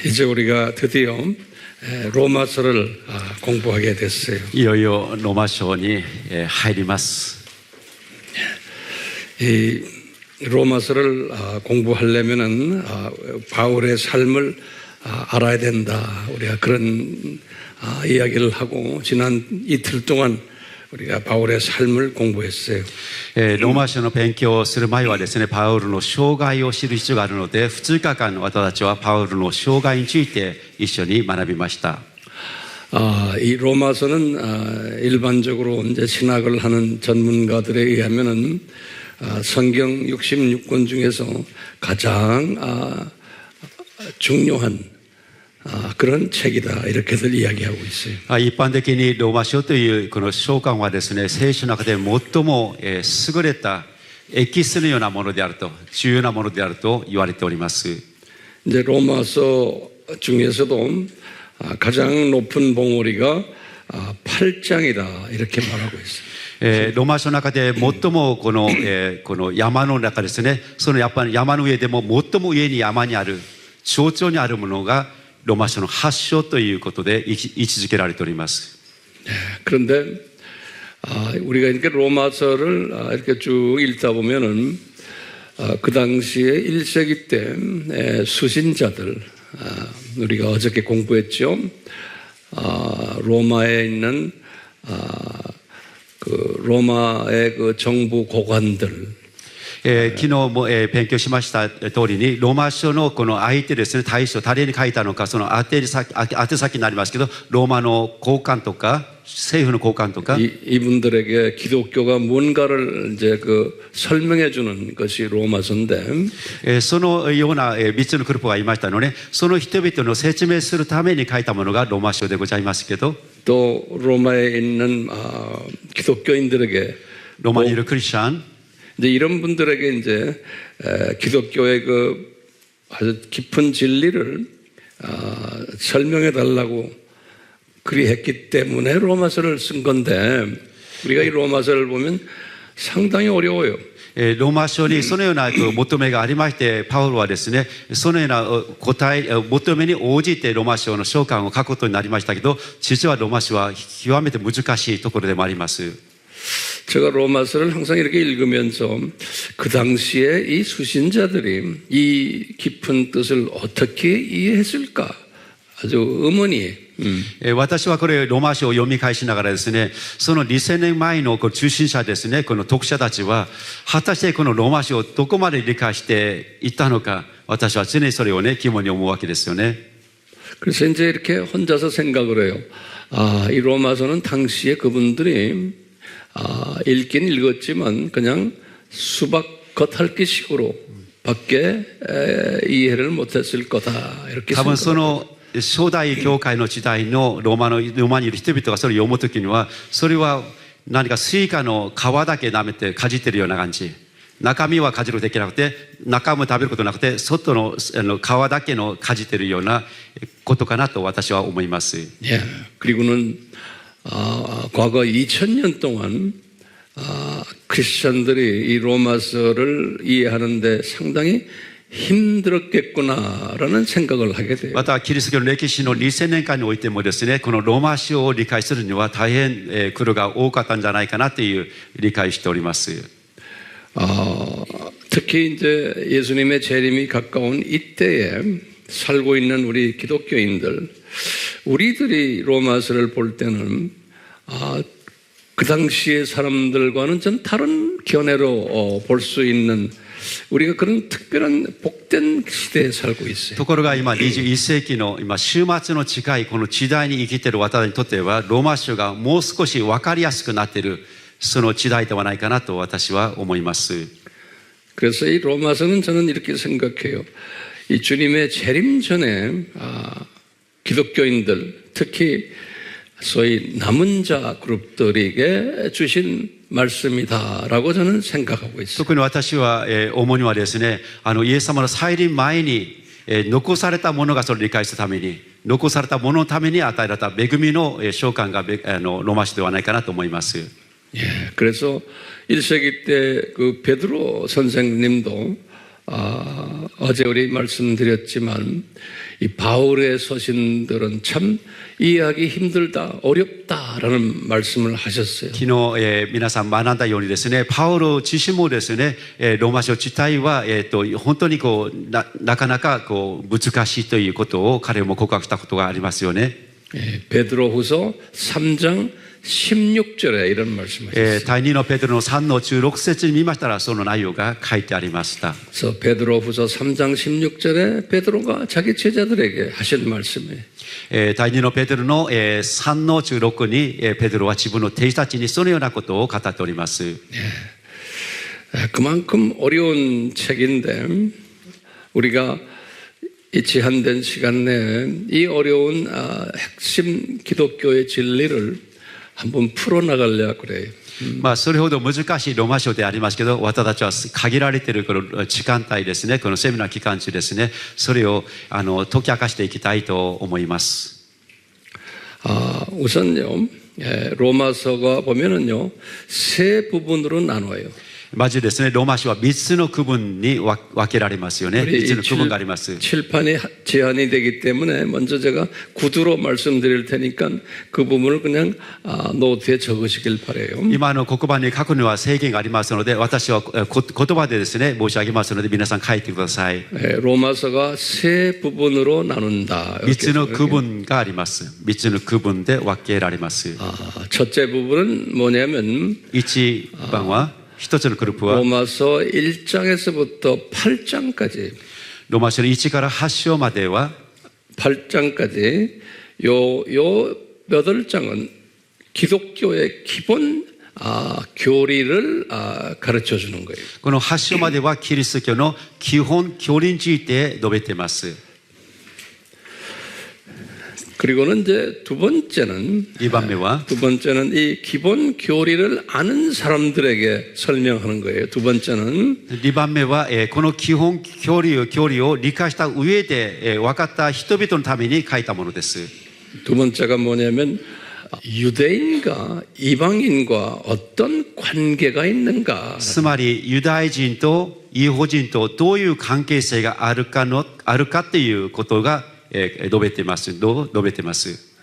이제 우리가 드디어 로마서를 공부하게 됐어요. いよいよローマ書に入ります。 이 로마서를 공부하려면은 바울의 삶을 알아야 된다. 우리가 그런 이야기를 하고 지난 이틀 동안 우리가 바울의 삶을 공부했어요. ローマ書の勉強をする前はですね、パウルの生涯を知る必要があるので、2日間私たちはパウルの生涯について一緒に学びました。 이 로마서는 일반적으로 이제 신학을 하는 전문가들에 의하면은 성경 66권 중에서 가장 중요한 그런 책이다 이렇게들 이야기하고 있어요. 一般的にローマ書というこの書簡はですね、聖書の中で最も優れたエキスのようなものであると、重要なものであると言われております。 이제 로마서 중에서도 가장 높은 봉우리가 8장이다 이렇게 말하고 있어요. ローマ書の中で最もこの山の中ですね、そのやっぱり山の上でも最も上に山にある象徴にあるものがローマ書の8章ということで位置づけられております。 그런데 우리가 이렇게 로마서를 이렇게 쭉 읽다 보면은 그 당시에 1세기 때 수신자들 우리가 어저께 공부했죠. 로마에 있는 그 로마의 그 정부 고관들 昨日も勉強しました通りに、ローマ書のこの相手ですね、大使を誰に書いたのか、その宛先になりますけど、ローマの高官とか、政府の高官とか、 이분들에게 기독교가 뭔가를 이제 그 설명해 주는 것이 로마서인데, そのような3つのグループがいましたので、その人々の説明するために書いたものがローマ書でございますけど、 또 로마에 있는 기독교인들에게 ローマにいるクリスチャン、 이제 이런 분들에게 이제 기독교의 그 아주 깊은 진리를 설명해 달라고 그리했기 때문에 로마서를 쓴 건데, 우리가 이 로마서를 보면 상당히 어려워요. ローマ書にそのような求めがありまして、パウロはですね、そのような求めに応じてローマ書の書簡を書くことになりましたけど、実はローマ書は極めて難しいところでもあります。 제가 로마서를 항상 이렇게 읽으면서 그 당시에 이 수신자들이 이 깊은 뜻을 어떻게 이해했을까 아주 의문이에요. 私はこれローマ書を読み返しながらですね、その2000年前の中心者ですね、この読者たちは果たしてこのローマ書をどこまで理解していったのか、私は常にそれをね疑問に思うわけですよね。 그래서 이제 이렇게 혼자서 생각을 해요. 이 로마서는 당시에 그분들이 읽긴 읽었지만 그냥 수박 겉핥기식으로 밖에 이해를 못했을 거다 이렇게 多分そ 생각합니다. の初代教会の時代のローマにいる人々がそれを読むときには、それは何かスイカの皮だけ舐めてかじってるような感じ、中身はかじることできなくて、中身も食べることなくて、外の皮だけのかじってるようなことかなと私は思います。 예, 그리고는 과거 2000년 동안 크리스천들이 이 로마서를 이해하는데 상당히 힘들었겠구나라는 생각을 하게 돼요. またキリスト教の歴史の2000年間においてもですね、このローマ書を理解するには大変苦労が多かったんじゃないかなという理解をしております。 특히 이제 예수님의 재림이 가까운 이때에 살고 있는 우리 기독교인들, 우리들이 로마서를 볼 때는 그 당시의 사람들과는 좀 다른 견해로 볼 수 있는 우리가 그런 특별한 복된 시대에 살고 있어요. ところが今21世紀の今終末の近いこの時代に生きている私たちにとっては、ローマ書がもう少し分かりやすくなっているその時代ではないかなと私は思います。 그래서 이 로마서는 저는 이렇게 생각해요. 이 주님의 재림 전에 기독교인들, 특히 소위 남은 자 그룹들에게 주신 말씀이다라고 저는 생각하고 있습니다. 特に私は主にはですね、イエス様の再臨前に残されたものがそれを理解するために、残されたもののために与えられた恵みの書簡がローマ書ではないかなと思います。 예, 그래서 1세기 때 그 베드로 선생님도 어제 우리 말씀드렸지만 이 바울의 서신들은 참 이해하기 힘들다, 어렵다라는 말씀을 하셨어요. 昨日、皆さん学んだようにですね、パウロ自身もですね、ローマ書自体は、本当になかなか難しいということを彼も告白したことがありますよね。 베드로후서 3장 16절에 이런 말씀하셨어요. 第2のペテロの3の16節に見ましたらその内容が書いてありました。 그래서 베드로후서 3장 16절에 베드로가 자기 제자들에게 하신 말씀이에요. 第2のペテロの3の16にペテロは自分の弟子たちにそのようなことを語っております。 그만큼 어려운 책인데 우리가 이 제한된 시간 내에 이 어려운 핵심 기독교의 진리를 한번 풀어나가려고 그래요. それほど難しいローマ書でありますけど、私たちは限られているこの時間帯ですね、このセミナー期間中ですね、それを解き明かしていきたいと思います。 우선요, 로마서가 보면은요, 세 부분으로 나눠요. まずですね、ローマ書は3つの区分に分けられますよね。3つの区分があります。 칠판이 제한이 되기 때문에 먼저 제가 구두로 말씀드릴 테니까 그 부분을 그냥 노트에 적으시길 바래요. 今黒板に書くのは制限がありますので、私は言葉でですね申し上げますので、皆さん書いてください。 로마서가 세 부분으로 나눈다. 3つの区分があります。3つの区分で分けられます。 첫째 부분은 뭐냐면 1番は一つのグループは 로마서 1장에서부터 8장까지 ローマ書の1から8章までは 8장까지 요 8장은 기독교의 기본 교리를 가르쳐 주는 거예요. この8章まではキリスト教の基本教理について述べています。 그리고는 이제 두 번째는 이 기본 교리를 아는 사람들에게 설명하는 거예요. 두 번째는 2番目はこの基本教理を理解した上で分かった人々のために書いたものです。 두 번째가 뭐냐면 유대인과 이방인과 어떤 관계가 있는가. つまりユダヤ人と異邦人とどういう関係性があるかっていうことが述べてます。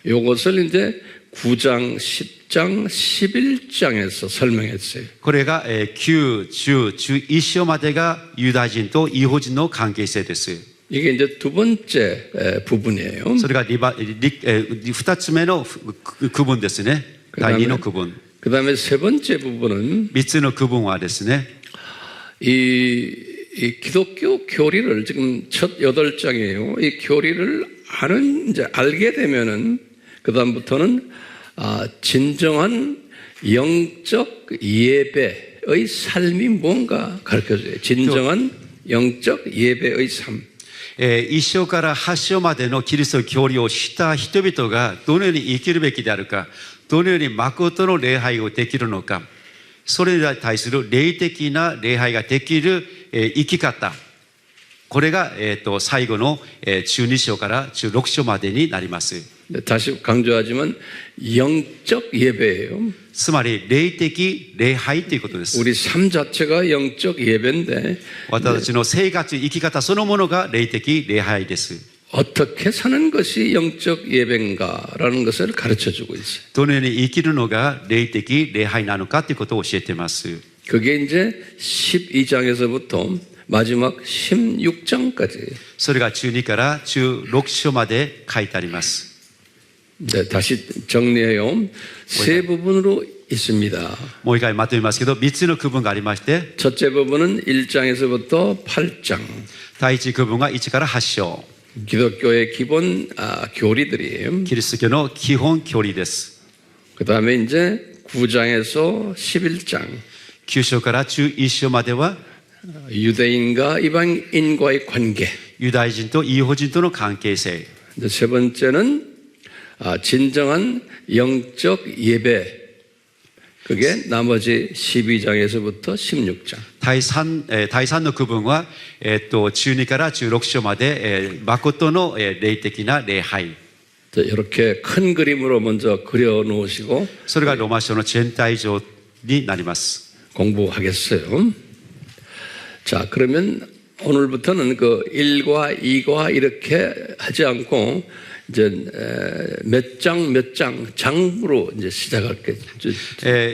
요것을 이제 9장, 10장, 11장에서 설명했어요. これが9、10、11章までがユダヤ人と異邦人の関係性です。 이게 이제 두 번째 부분이에요. それが2つ目の区分ですね。第2の区分。 그다음에 세 번째 부분은 3つの区分はですね。 이 기독교 교리를 지금 첫 8장이에요. 이 교리를 이제 알게 되면은 그다음부터는 진정한 영적 예배의 삶이 뭔가 가르쳐줘요. 진정한 영적 예배의 삶. 1章から8章までのキリスト教理を知った人々がどのように生きるべきであるか、どのように誠の礼拝をできるのか、それに対する霊的な礼拝ができる生き方、これが最後の12章から16章までになります。 다시 강조하지만 영적 예배예요. つまり霊的礼拝ということです。 우리 삶 자체가 영적 예배인데 私たちの生活、生き方そのものが霊的礼拝です。 어떻게 사는 것이 영적 예배인가라는 것을 가르쳐주고 있어요. どのように生きるのが霊的礼拝なのかということを教えています。 그게 이제 12장에서부터 마지막 16장까지. それが12から16章まで書いてあります。 네, 다시 정리해요. 세 부분으로 있습니다. もう一回まとめますけど、3つの区分がありまして、 첫째 부분은 1장에서부터 8장. 第1区分が1から8章。 기독교의 기본 교리들이에요. キリスト教の基本教理です。 그 다음에 이제 9장에서 11장. 9章から11章までは 유대인과 이방인과의 관계. ユダヤ人と異邦人との関係性。 세 번째는 진정한 영적 예배. 그게 나머지 12장에서부터 16장. 第3の区分は、12から16章まで、誠の霊的な礼拝。 이렇게 큰 그림으로 먼저 그려 놓으시고 それがローマ書の全体上になります。 공부하겠어요. 자, 그러면 오늘부터는 그 1과 2과 이렇게 하지 않고 이제 몇 장 몇 장으로 이제 시작할게.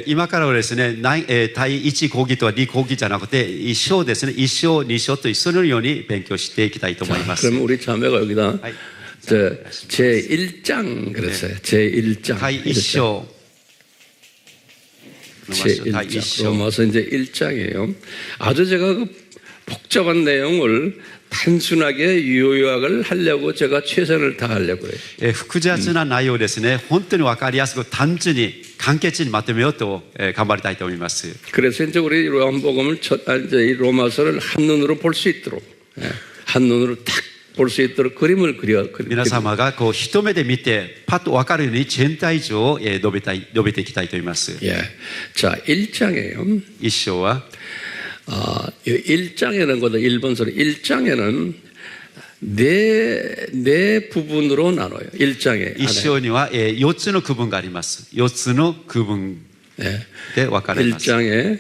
今からはですね、第1講義とは2講義じゃなくて、1章ですね、1章、2章と一緒のように勉強していきたいと思います。 그러면 우리 자매가 여기다 아이. 제 1장 그랬어요. 제 1장. 第1章。 제 1장. 로마서 이제 1장이에요. 아주 제가 그 복잡한 내용을 단순하게 요약을 하려고 제가 최선을 다하려고 해요. 複雑な内容ですね、本当に分かりやすく単純に簡潔にまとめようと頑張りたいと思います。 그래서 이제 우리 요한복음을 이제 이 로마서를 한눈으로 볼 수 있도록 한눈으로 딱 볼 수 있도록 그림을 그려. 皆様がこう一目で見てパッと分かるように全体上を述べていきたいと思います。 예. 자, 1장이에요. 一章は 1장에는 거든 1번서로 1장에는 네 부분으로 나눠요. 1장에 一章には4つの区分があります。4つの区分で分かれます。 1장에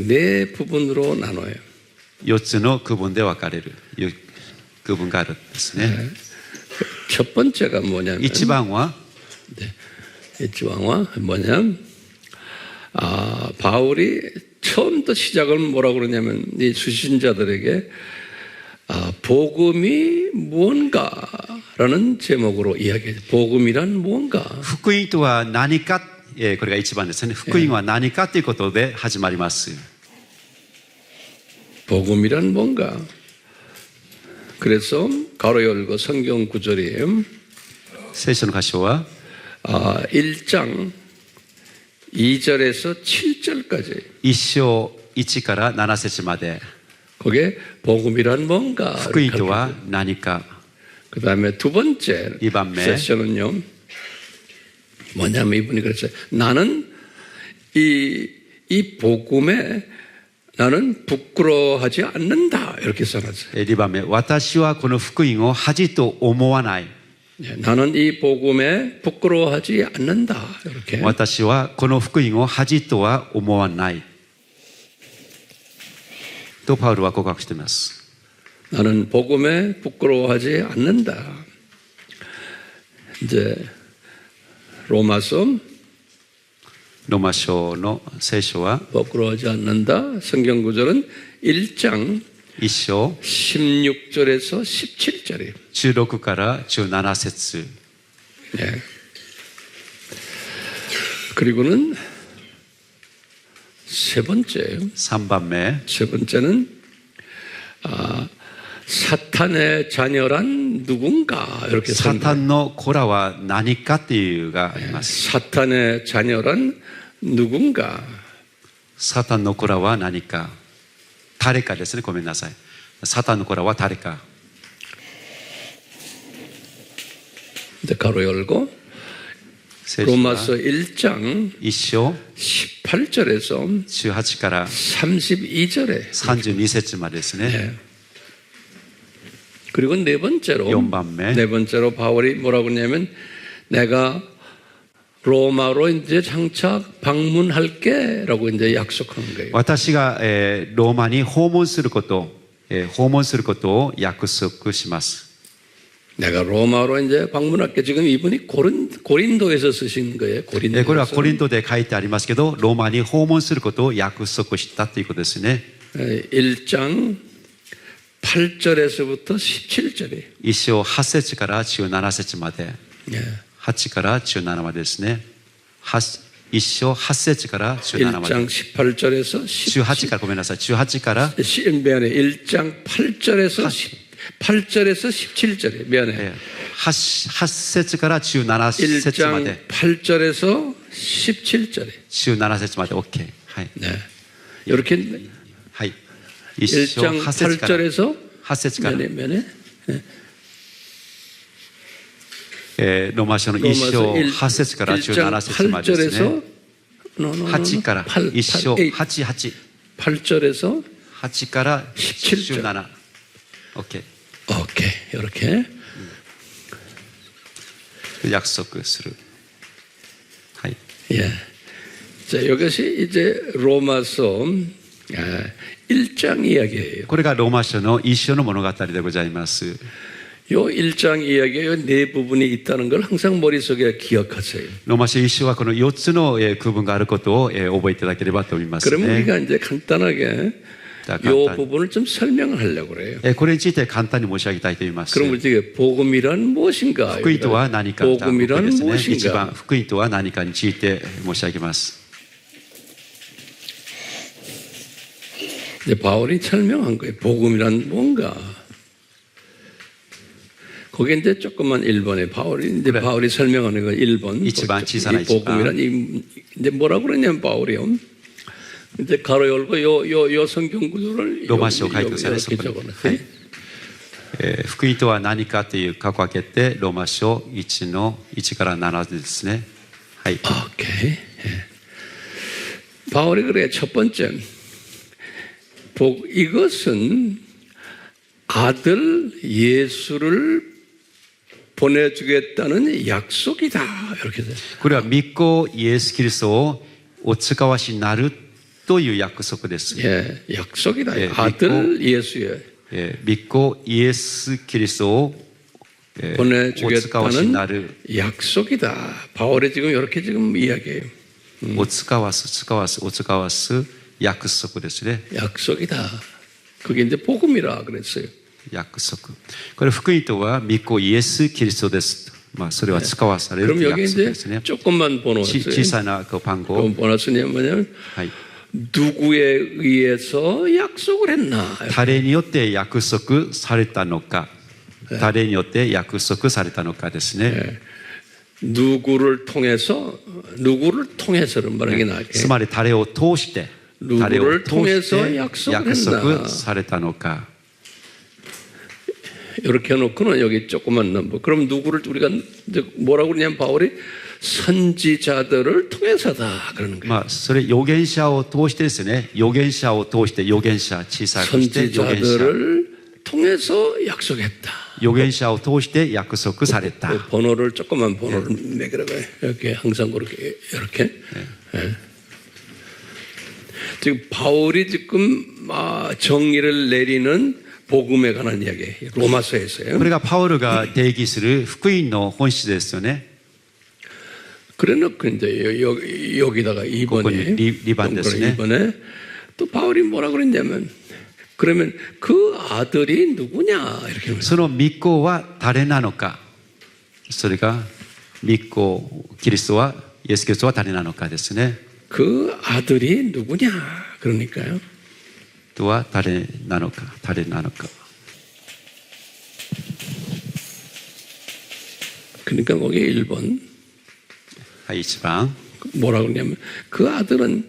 네 부분으로 나눠요. 4つの区分で分かれる区分があるんですね。 첫 번째가 뭐냐면 一番は 1장은 뭐냐면 바울이 처음부터 시작을 뭐라고 그러냐면 이 수신자들에게 복음이 무언가라는 제목으로 이야기해요. 복음이란 무언가. 福音とは何か、これが一番ですね。福音は何かということで始まります。 복음이란 뭔가. 그래서 가로 열고 성경 구절이에요. 聖書の箇所は 1장 2절에서 7절까지. 一章1から7節まで 거기에 복음이란 뭔가. 福音とは何か 그 다음에 두 번째 2番目 세션은요. 뭐냐면 이분이 그랬어요. 나는 이 복음에 나는 부끄러워하지 않는다. 이렇게 써놨어요. 2番目私はこの福音を恥と思わない 나는 이 복음에 부끄러워하지 않는다. 이렇게. 私はこの福音を恥とは思わないとパウルは告白しています。 나는 복음에 부끄러워하지 않는다. 이제 로마서 ローマ書の聖書は 부끄러워하지 않는다. 성경 구절은 1장 1章 16절에서 17절이에요. 16から17節 네. 그리고는 세 번째예요. 3番目 세 번째는 사탄의 자녀란 누군가 이렇게 サ 쓴다. タンの子らは何かっていうがあります。 사탄의 자녀란 누군가. サタンの子らは何か誰かですね。ごめんなさい。サタンの子らは誰か 이제 가로 열고 聖書は 로마서 1장 1章 18절에서 18から 32절에 32節までですね。 네. 그리고 네 번째로 4番目 네 번째로 바울이 뭐라고 했냐면 내가 로마로 이제 장차 방문할게라고 이제 약속하는 거예요. 私がローマに訪問することを約束します。 내가 로마로 이제 방문할게. 지금 이분이 고린도에서 쓰신 거예요. これはコリントで書いてありますけど、ローマに訪問することを約束したということですね。 1장 8절에서부터 17절이에요. 1章8節から17節まで、 예. 8から17までですね。1章8節から17まで。 1장 18절에서 18からごめんなさい。18から 미안해. 1장 8절에서 17절에 미안해. 8節から17節ま 1장 で。 8절에서 17절에. 17節まで OK。はい。 네. 이렇게 はい。1章 1장 8節から 8절에서 8節から 면에 ローマ書の1章8節から17節までですね。8から1章8 8절에서 8から17。OK。 오케이. 이렇게. 約束する。はい。 예. 자, 이것이 이제 로마서 1장 1장 이야기예요. これがローマ書の一章の物語でございます。 요 1장 이야기에 네 부분이 있다는 걸 항상 머릿속에 기억하세요. ローマ書一章はこの4つの区分があることを覚えていただければと思います 그러면 ね。 우리가 이제 간단하게 자, 요 간단히. 부분을 좀 설명을 하려고 그래요. これについて簡単に申し上げたいと思います。 그럼 우리가 복음이란 무엇인가? 福音とは何か、 복음이란 ですね。一番 무엇인가? 福音とは何かについて申し上げます。 이제 바울이 설명한 거예요. 복음이란 뭔가? 거기에 이제 조그만 1번에 바울이 설명하는 건 1번. 이치반, 지사나 이 복음이란 이제 뭐라고 그러냐면 바울이요. 이제 가로 열고 요 성경 구조를 ローマ書を書いてくださいね。 이렇게 そこに。 적어놨어요. 福音とは何かという括弧を開けて、ローマ書1の1から7ですね。はい。 오케이. 예. 바울이 그래 첫 번째 이것은 아들 예수를 보내주겠다는 약속이다. 이렇게 돼요. これは御子イエス・キリストをお使わしになるという約束です。 예, 약속이다. 예, 아들 예수의 御子イエス・キリストをお使わしになる 보내주겠다는 약속이다. 바울이 지금 이렇게 지금 이야기해요. お使わす約束ですね。 약속이다. 그게 이제 복음이라 그랬어요. 約束。これ福音とは御子イエス・キリストです。まあそれは使わされる 그럼 約 여기 束 이제 ですね。 조금만 보너스. 小さな番号。 그럼 보너스는 뭐냐면 はい。 누구에 의해서 약속을 했나? 誰によって約束されたのか。誰によって約束されたのかですね。 누구를 통해서는 말하기 나게. つまり誰を通して、誰を 누구를 通し 통해서 て 약속을 約束 했나? されたのか。 이렇게 해놓고는 여기 조그만 넘버. 그럼 누구를 우리가 이제 뭐라고 그러냐면 바울이 선지자들을 통해서다 그러는 거예요. まあそれ預言者を通してですね。預言者を通して預言者小さくして預言者。 선지자들을 통해서 약속했다. 預言者を通して約束された。 그 번호를 조그만 번호를 매기라고요. 이렇게 항상 그렇게 이렇게. 예. 지금 바울이 지금 정의를 내리는 복음에 관한 이야기. 로마서에서요. これがパウルが定義する福音の本質ですよね。 그래놓고 이제 여기다가 2번에 리반 됐네. 2번에 또 바울이 뭐라 그랬냐면 그러면 그 아들이 누구냐 이렇게. その御子は誰なのか。それが御子キリストはイエス・キリストは誰なのかですね。 그 아들이 누구냐 그러니까요. とは誰なのか。誰なのか。 그러니까 거기 1번 はい一番。 뭐라 그러냐면 그 아들은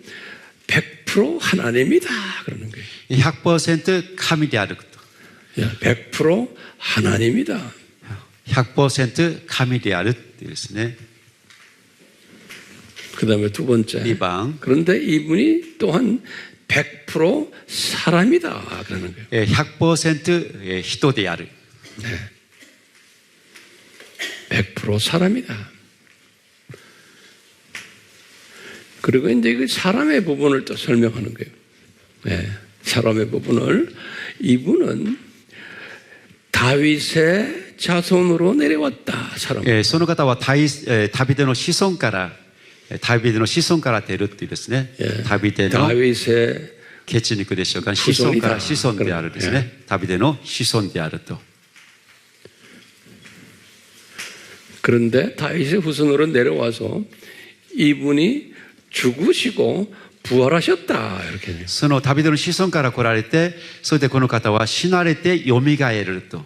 100% 하나님이다 그러는 거예요. 100%神であること。 100% 하나님이다. 100%神であるっていうですね。 그다음에 두 번째. 2番。 그런데 이분이 또한 100% 사람이다 그러는 거예요. 100% 人である。 100% 사람이다. 그리고 이제 그 사람의 부분을 또 설명하는 거예요. 네, 사람의 부분을 이분은 다윗의 자손으로 내려왔다. 사람. その方はダビデの子孫から出るっていうですね。ダビデの 다윗의 血肉でしょうか。子孫から子孫であるですね。ダビデの子孫であると。 그런데 다윗의 후손으로 내려와서 이분이 죽으시고 부활하셨다 이렇게. そのダビデの子孫から来られて、それでこの方は死なれて蘇ると。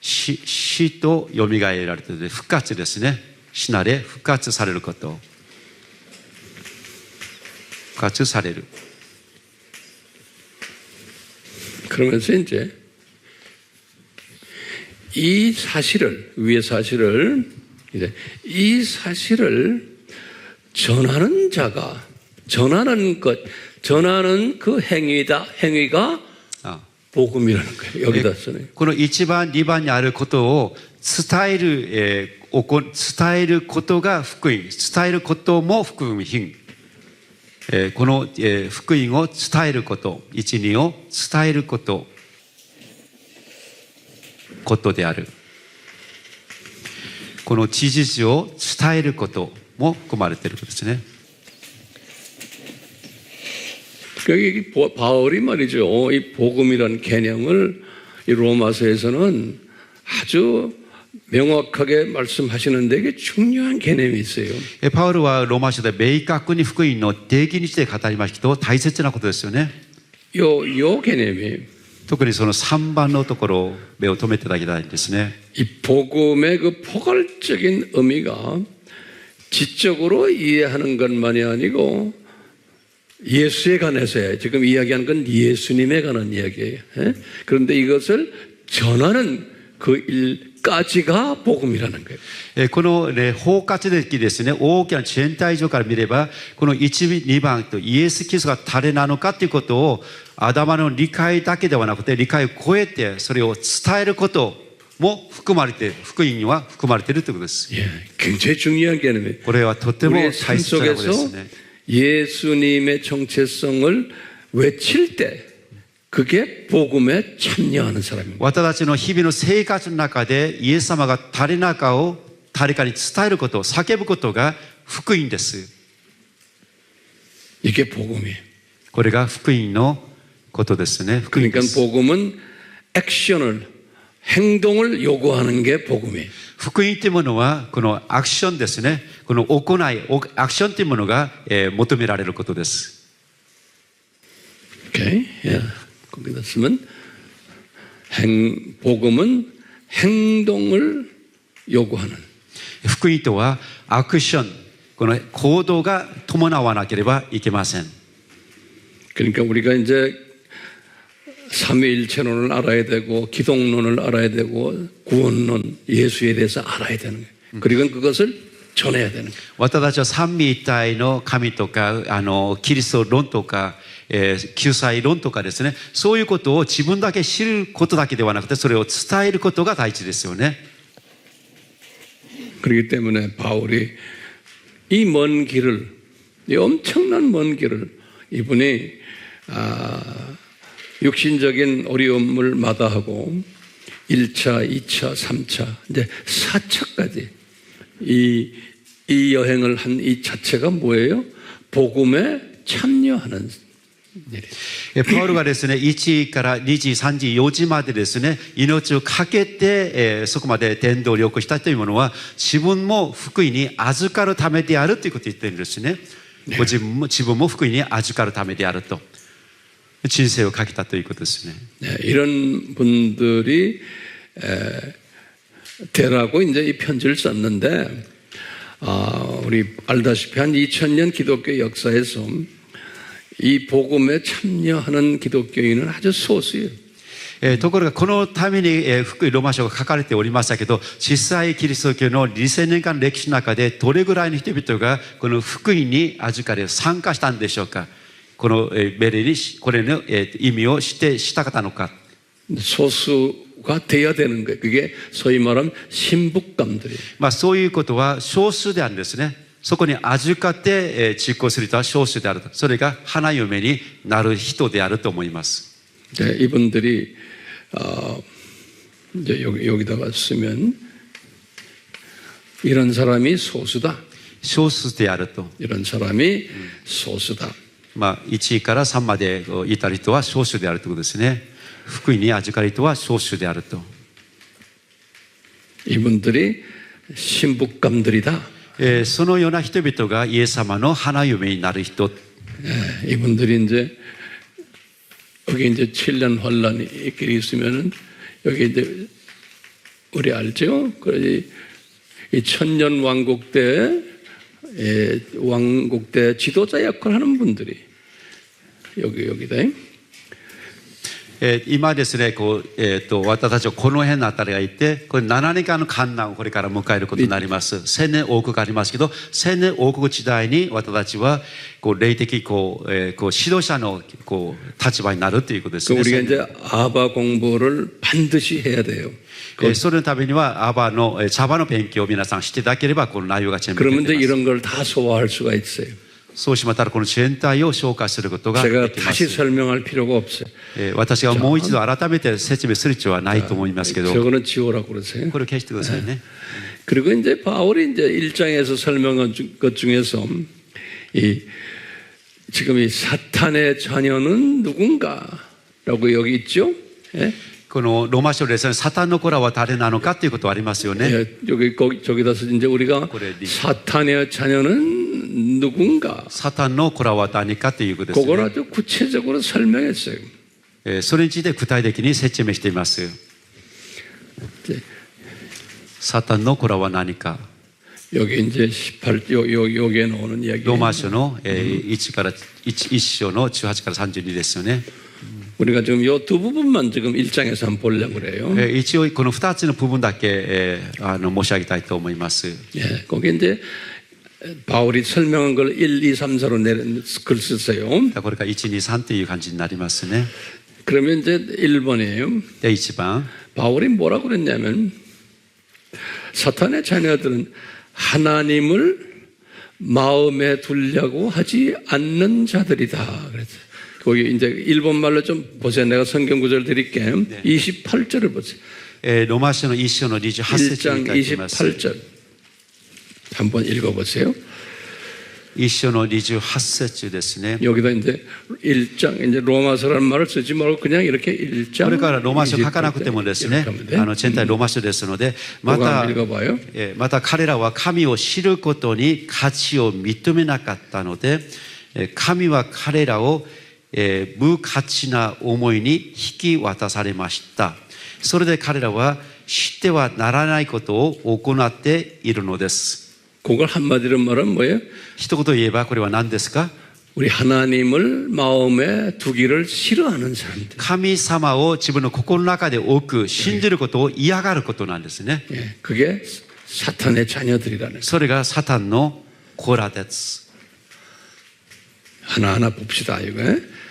死と蘇られて復活ですね。死なれ復活されること。復活される。 그러면서 이제 이 사실을 위의 사실을 이제 이 사실을 전하는 자가 전하는 그 행위가 복음이라는 거예요. 여기다 쓰네. この1番、2番にあることを伝えることが福音。伝えることも福音。この福音を伝えること、一二を伝えることである。この事実を伝えることも含まれていることですね。 여기 바울이 말이죠. 이 복음이라는 개념을 이 로마서에서는 아주 명확하게 말씀하시는데 이게 중요한 개념이 있어요. パウルはローマ書で明確に福音の定義について語りましたけど、大切なことですよね。 요 개념이 特にその3番のところを目を留めていただきたいんですね。 이 복음의 그 포괄적인 의미가 지적으로 이해하는 것만이 아니고 예수에 관해서야. 지금 이야기하는 건 예수님에 관한 이야기예요. 예? 그런데 이것을 전하는 그 일까지가 복음이라는 거예요. この、包括的ですね、大きな全体上から見れば、この1、2番とイエス・キリストが誰なのかということを頭の理解だけではなくて理解を超えてそれを伝えることも含まれて、福音には含まれているということです。 예, 굉장히 중요한 개념이에요. これはとても 우리의 大 삶 切なことです 속에서 ね。 예수님의 정체성을 외칠 때 그게 복음에 참여하는 사람입니다. 私たちの日々の生活の中でイエス様が誰なのかを誰かに伝えること、叫ぶことが福音です。 이게 복음이에요. これが福音のことですね。福音で 그러니까 す。 복음은 액션을 행동을 요구하는 게 복음이에요. 福音というものはこのアクションですね。この行い、アクションというものが求められることです。 오케이. 예. 거기다 쓰면 복음은 행동을 요구하는. 福音とはアクション、この行動が伴わなければいけません。 그러니까 우리가 이제 삼위일체론을 알아야 되고 기독론을 알아야 되고 구원론, 예수에 대해서 알아야 되는 거예요. 그리고 그것을 전해야 되는 거예요. 私たちは三位一体の神とかキリスト論とか、救済論とかですね、そういうことを自分だけ知ることだけではなくてそれを伝えることが大事ですよね。 그렇기 때문에 바울이 이 먼 길을, 이 엄청난 먼 길을 이분이 육신적인 어려움을 마다하고 1차, 2차, 3차, 이제 4차까지 이 여행을 한 이 자체가 뭐예요? 복음에 참여하는 일이에요. パウロがですね、1から2時、3時、4時までですね、命をかけて、そこまで伝道を起こしたというものは、自分も福音に預かるためであるということを言っているんですね。ご自分も福音に預かるためであると。人生をかけたということですね。 네, 이런 분들이 되라고 이제 이 편지를 썼는데, 우리 알다시피 한 2000년 기독교 역사에서 이 복음에 참여하는 기독교인은 아주 소수예요. ところがこのために福音ローマ書が書かれておりましたけど、実際キリスト教の2000年間の歴史の中でどれぐらいの人々がこの福音に預かり参加したんでしょうか。この命令にこれの意味をしたかったのか。 소수가 돼야 되는 거예요. 그게 소위 말하면 신북감들이에요. そういうことは少数であるんですね。そこに預かって実行する人は少数であると。それが花嫁になる人であると思います。 네, 이분들이 이제 여기다가 쓰면 이런 사람이 소수다. 少数であると。 이런 사람이 소수다. 1から3までいた人は少数であるということですね。福音に預かる人は少数であると。 이분들이 신북감들이다. そのような人々がイエス様の花嫁になる人。 이분들이 이제 여기 이제 7년 환란이 있게 있으면은 여기 이제 우리 알죠? 그래서 이 천년 왕국 때 지도자 역할을 하는 분들이 여기다. 今ですね、私たちはこの辺のあたりがいて、これ7年間の観難をこれから迎えることになります。千年王国がありますけど、千年王国時代に私たちは霊的指導者の立場になるということですね。 우리가 이제 아바 공부를 반드시 해야 돼요. それのためには茶葉の勉強を皆さんしていただければこの内容が全部 그러면 出 이제 てます。 이런 걸 다 소화할 수가 있어요. そうしまったらこの全体を紹介することがで 제가 きま 다시 す。 설명할 필요가 없어요. 私がもう一度改めて説明する必要はないと思いますけど、 저거는 지우라고 그러세요. これを消してくださいね。 그리고 이제 바울이 이제 1장에서 설명한 것 중에서 지금 이 사탄의 자녀는 누군가라고 여기 있죠. 예? このローマ書ですね、サタンの子らは誰なのかということはありますよね。 예, 저기다서 이제 우리가 그래, 사탄의 자녀는 누군가 サタンの子らは何かということです 그걸 ね。 아주 구체적으로 설명했어요. それについて具体的に説明しています。 이제 サタンの子らは何か。 여기 이제 여기에 나오는 이야기. ローマ書の1章の18から32ですよね。 우리가 지금 이 두 부분만 지금 1장에서 한번 보려고 그래요. 一応この2つの部分だけ申し上げたいと思います。 예, 거기 이제 바울이 설명한 걸 1, 2, 3, 4로 글 썼어요. これが1、2、3という感じになりますね。 그러면 이제 1번이에요. で、1番。 바울이 뭐라고 그랬냐면 사탄의 자녀들은 하나님을 마음에 두려고 하지 않는 자들이다. 그랬어요. 거기 이제 일본 말로 좀 보세요. 내가 성경 구절 드릴게요. 28절을 보세요. ローマ書の1章の28節に 1장 書いています。 28절. 한번 읽어보세요. 1章の28節ですね。 여기다 이제 1장, 이제 로마서라는 말을 쓰지 말고 그냥 이렇게 1장. これからローマ書書かなくてもですね、全体ローマ書ですので、また彼らは神を知ることに価値を認めなかったので、神は彼らを無価値な思いに引き渡されました。それで彼らは知ってはならないことを行っているのです。 그걸 한마디로 말하면 뭐예요? 一言言えばこれは何ですか? 우리 하나님을 마음에 두기를 싫어하는 사람들. 神様を自分の心の中で置く、信じることを嫌がることなんですね。 예, 그게 사탄의 자녀들이라는 거예요. それがサタンの子らです。 하나하나 봅시다, 이거.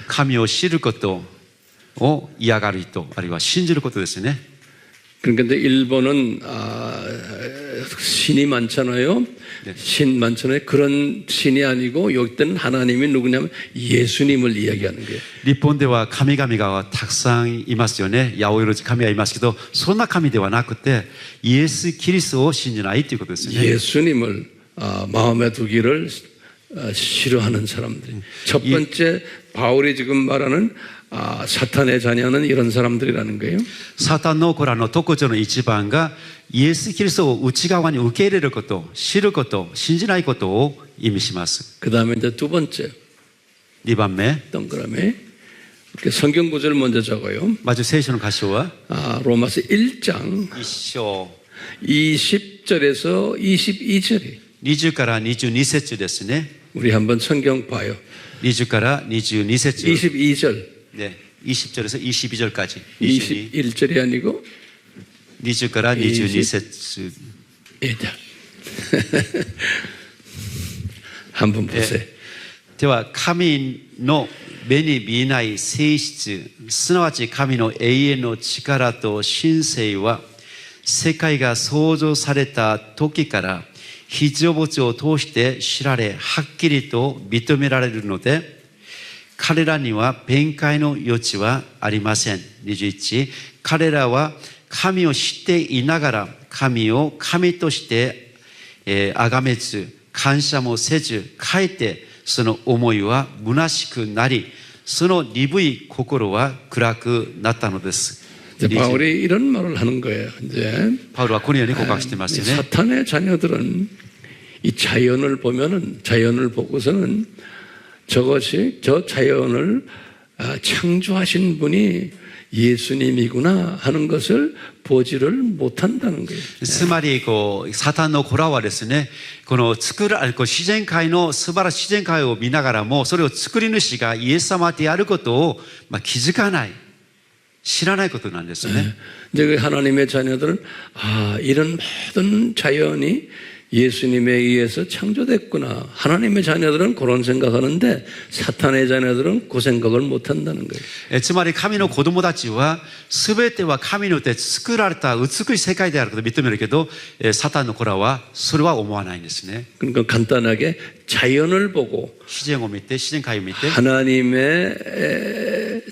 神を知ることを嫌がる人、あるいは信じることですね。 그러니까 일본은 신이 많잖아요. 신 많잖아요. 그런 신이 아니고 여기 때는 하나님이 누구냐면 예수님을 이야기하는 거예요. 日本では神々がたくさんいますよね。八百万神はいますけど、そんな神ではなくてイエス・キリストを信じないということですね。 예수님을 마음에 두기를 싫어하는 사람들. 첫 번째 바울이 지금 말하는 사탄의 자녀는 이런 사람들이라는 거예요. サタンの子らの特徴の一番がイエス・キリストを内側に受け入れること、知ること、信じないことを意味します。 그다음에 이제 두 번째 2番目、 동그라미 이렇게 성경 구절 먼저 적어요. まず聖書の箇所は 로마서 1장 1章 20절에서 22절이 20から22節ですね。 우리 한번 성경 봐요. 20から22節 22절. 네, 20절에서 22절까지. 21절이 아니고 20から22節 예, 자. 한번 보세요. では神の目に見えない性質、すなわち神の永遠の力と神性は世界が創造された時から被造物を通して知られ、はっきりと認められるので、彼らには弁解の余地はありません。21、彼らは神を知っていながら神を神として崇めず、感謝もせず、かえってその思いは虚しくなり、その鈍い心は暗くなったのです。 바울이 이런 말을 하는 거예요. 이제 바울은このように告白してますよね。 사탄의 자녀들은 이 자연을 보면은 자연을 보고서는 저것이 저 자연을 창조하신 분이 예수님이구나 하는 것을 보지를 못한다는 거예요. つまりサタンの子らはですね、この自然界の素晴らしい自然界を見ながらも、それを作り主がイエス様であることを気づかない、知らないことなんですね。 이제 하나님의 자녀들은 이런 모든 자연이 예수님에 의해서 창조됐구나. 하나님의 자녀들은 그런 생각하는데 사탄의 자녀들은 그 생각을 못한다는 거예요. つまり神の子供たちは全ては神によって作られた美しい世界であることを認めるけど、サタンの子らはそれは思わないんですね。 그러니까 간단하게 자연을 보고 自然を見て、自然界を見て、 하나님의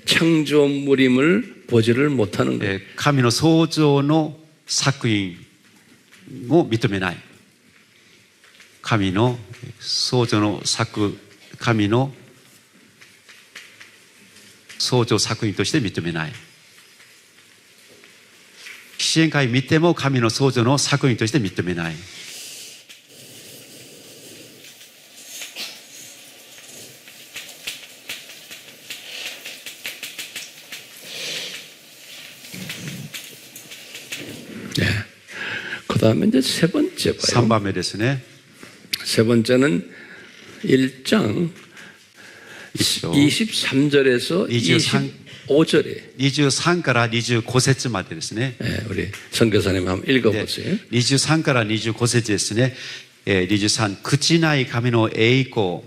창조물임을 보지를 못하는 거예요. 神の創造の作品を認めない。神の創造の神の創造作品として認めない。自然界見ても神の創造の作品として認めない。네. 그 다음에 이제 세 번째 봐요. 3番目ですね。 세 번째는 1장 23절에서 25절에 23から25節までですね。 우리 선교사님 한번 읽어보세요. 23から25節ですね。23、朽ちない神の栄光、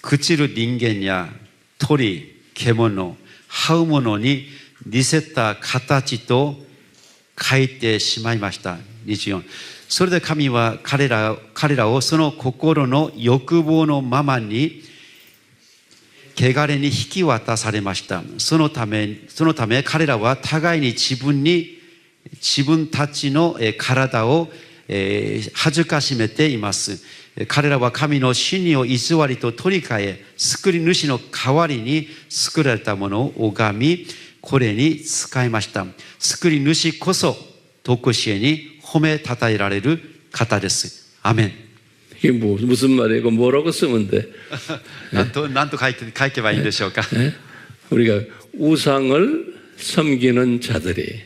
朽ちる人間や鳥、獣、這うものに似せた形と書いてしまいました。24、それで神は彼らをその心の欲望のままに汚れに引き渡されました。そのため彼らは互いに自分たちの体を恥ずかしめています。彼らは神の真理を偽りと取り替え、作り主の代わりに作られたものを拝み、これに使いました。作り主こそ徳しえに褒めたたえられる方です。アメン。 이게 무슨 말이에요? 이거 뭐라고 쓰면 돼? なんと書けばいいんでしょうか。 우리가 우상을 섬기는 자들이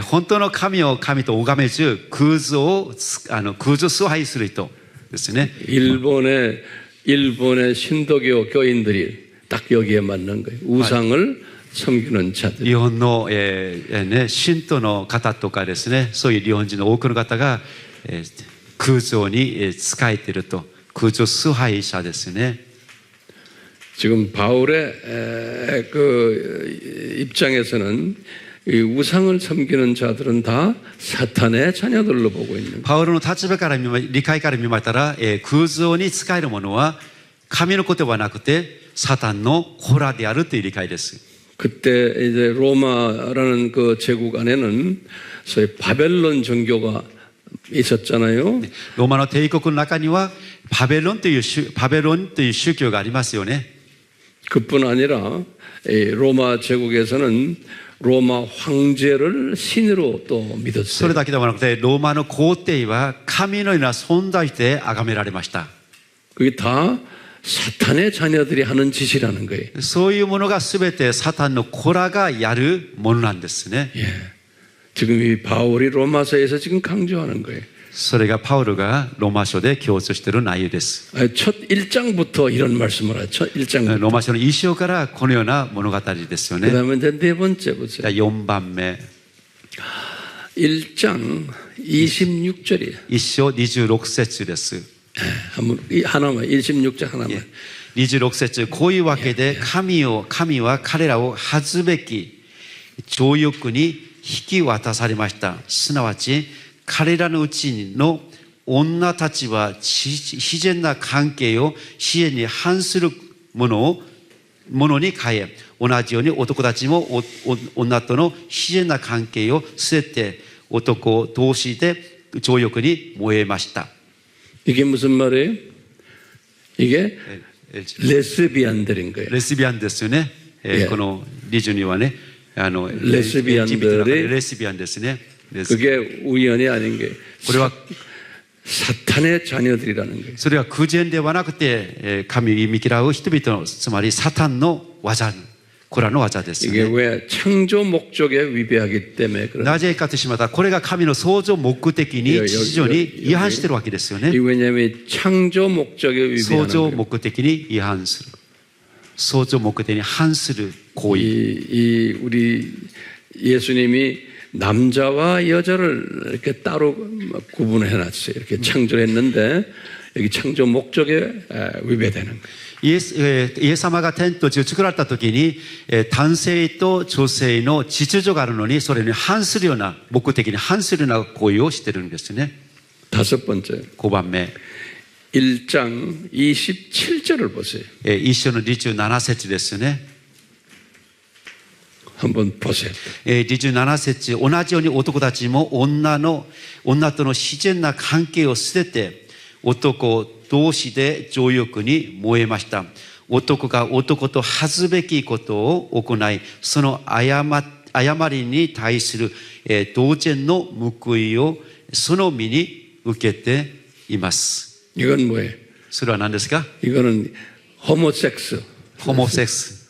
本当の神を神と拝めず空像を崇拝する人ですね。 일본의 신도교 교인들이 딱 여기에 맞는 거예요. 우상을 섬기는 자들. 日本の、信徒の方とかですね、そういう日本人の多くの方が、空像に仕えていると、空像崇拝者ですね。 지금 바울의 그 입장에서는 이 우상을 섬기는 자들은 다 사탄의 자녀들로 보고 있는 거예요. パウロの立場から理解から見ましたら、空像に仕える者は神のことはなくてサタンの子らであるという理解です。 그때 이제 로마라는 그 제국 안에는 소위 바벨론 종교가 있었잖아요. ローマの帝国の中にはバベロンという宗教がありますよね。 그뿐 아니라 이 로마 제국에서는 로마 황제를 신으로 또 それ 믿었어요. だけではなくてローマの皇帝は神のような存在で崇められました。 그게 다 사탄의 자녀들이 하는 짓이라는 거예요. そういうものが全てサタンの子らがやるものなんですね。 예. 지금 이 바울이 로마서에서 지금 강조하는 거예요. それがパウロがローマ書で強調している内容です。 첫 1장부터 이런 말씀을 하죠. 첫 1장부터. ローマ書の一章からこのような物語ですよね。 그다음에 이제 네 번째 보세요. 4番目、 1장 26절이에요. 一章26節です。 한번 하나만 26절 하나만. 26節、こういうわけで神は彼らを恥ずべき情欲に引き渡されました。すなわち彼らのうちの女たちは自然な関係を支援に反するものに変え、同じように男たちも女との自然な関係を捨てて男同士で情欲に燃えました。 이게 무슨 말이에요? 이게 레스비안들인 거예요. レスビアンですよね。この22はね、レスビアン들이レスビアンですね。 그게 우연이 아닌 게 これは 사탄의 자녀들이라는 거예요. それは偶然ではなくて、神を見嫌う人々の、つまりサタンの技、これらの技ですよ 이게 ね。 왜 창조 목적에 위배하기 때문에 그런 なぜかとしまったら、これが神の創造目的に秩序に違反しているわけですよね。 왜냐하면 창조 목적에 創 위배하는 造 거예요. 目的に違反する。創造目的に反する行為。 우리 예수님이 남자와 여자를 이렇게 따로 구분해 놨어요. 이렇게 창조했는데 여기 창조 목적에 위배되는 거예요. イエス様が天と地を作られた時に、男性と女性の秩序があるのに、それに反するような、目的に反するような行為をしてるんですね。 다섯 번째, 5番目、 1장 27절을 보세요. 一章の27節ですね。 한번 보세요. 27節、同じように男たちも女との自然な関係を捨てて、男同士で情欲に燃えました。男が男と恥ずべきことを行い、その誤りに対する同然の報いをその身に受けています。 이건 뭐예요? それは何ですか？ 이거는 호모섹스. ホモセックス。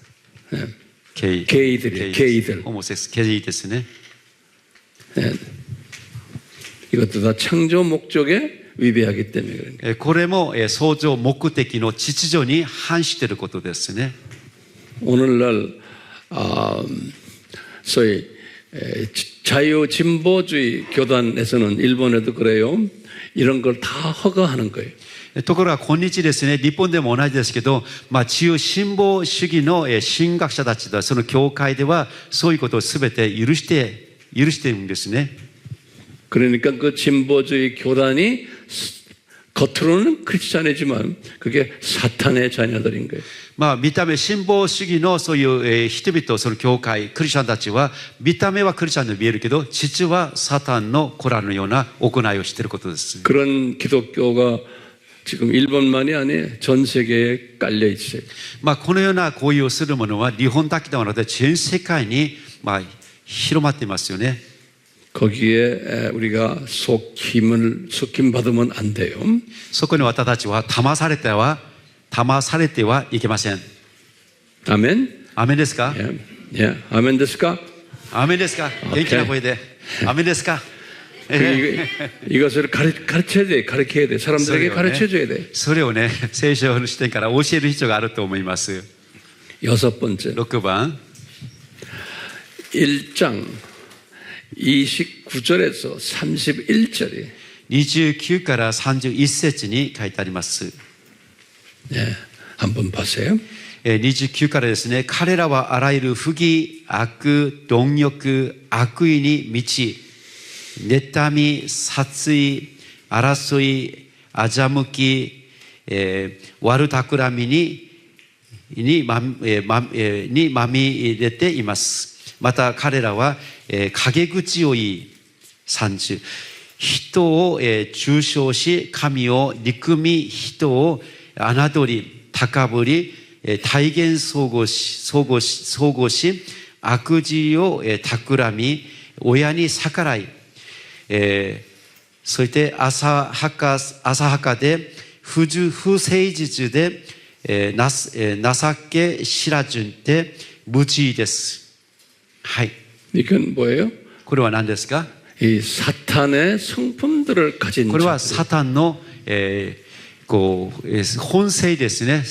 게이들이에요. 게이들. ホモセックス、ゲイですね。 이것도 다 창조 목적에 위배하기 때문에 그런 거예요. これも創造目的の秩序に反していることですね。 오늘날 소위 자유진보주의 교단에서는 일본에도 그래요. 이런 걸 다 허가하는 거예요. ところが今日ですね、日本でも同じですけど、自由進歩主義の神学者たちだ、その教会ではそういうことをすべて許しているんですね。 그러니까 그 진보주의 교단이 겉으로는 크리스찬이지만 그게 사탄의 자녀들인 거예요. 見た目進歩主義のそういう人々、その教会、クリスチャンたちは見た目はクリスチャンに見えるけど、実はサタンの子らのような行いをしていることです。 그런 기독교가 지금 일본만이 아니에요. 전 세계에 깔려 있어요. このような行為をする者は日本だけではなくて全世界に広まっていますよね。 거기에 우리가 속임 받으면 안 돼요. そこに私たちは騙されてはいけません。 아멘. アメンですか？ 예, 아멘 ですか? アメンですか？元気な声で。アメンですか？ 이것을 가르쳐야 돼. 가르쳐야 돼. 사람들에게 가르쳐줘야 돼. それをね、聖書の視点から教える必要があると思います。 여섯 번째. 6番。 1장 29절에서 31절이 29から31節に書いてあります。 네, 한번 보세요. 29からですね、彼らはあらゆる不義、悪、貪欲、悪意に満ち、妬み、殺意、争い、欺き、悪企みにまみれています。また彼らは陰口を言い、30、人を中傷し、神を憎み、人を侮り、高ぶり、体現相互し、悪事を企み、親に逆らい、そして浅はかで不誠実で、情け知らずで無知です。はい。 이건 뭐예요? これは何ですか? 이 사탄의 성품들을 가진 これは 자들. サタンの、本性ですね。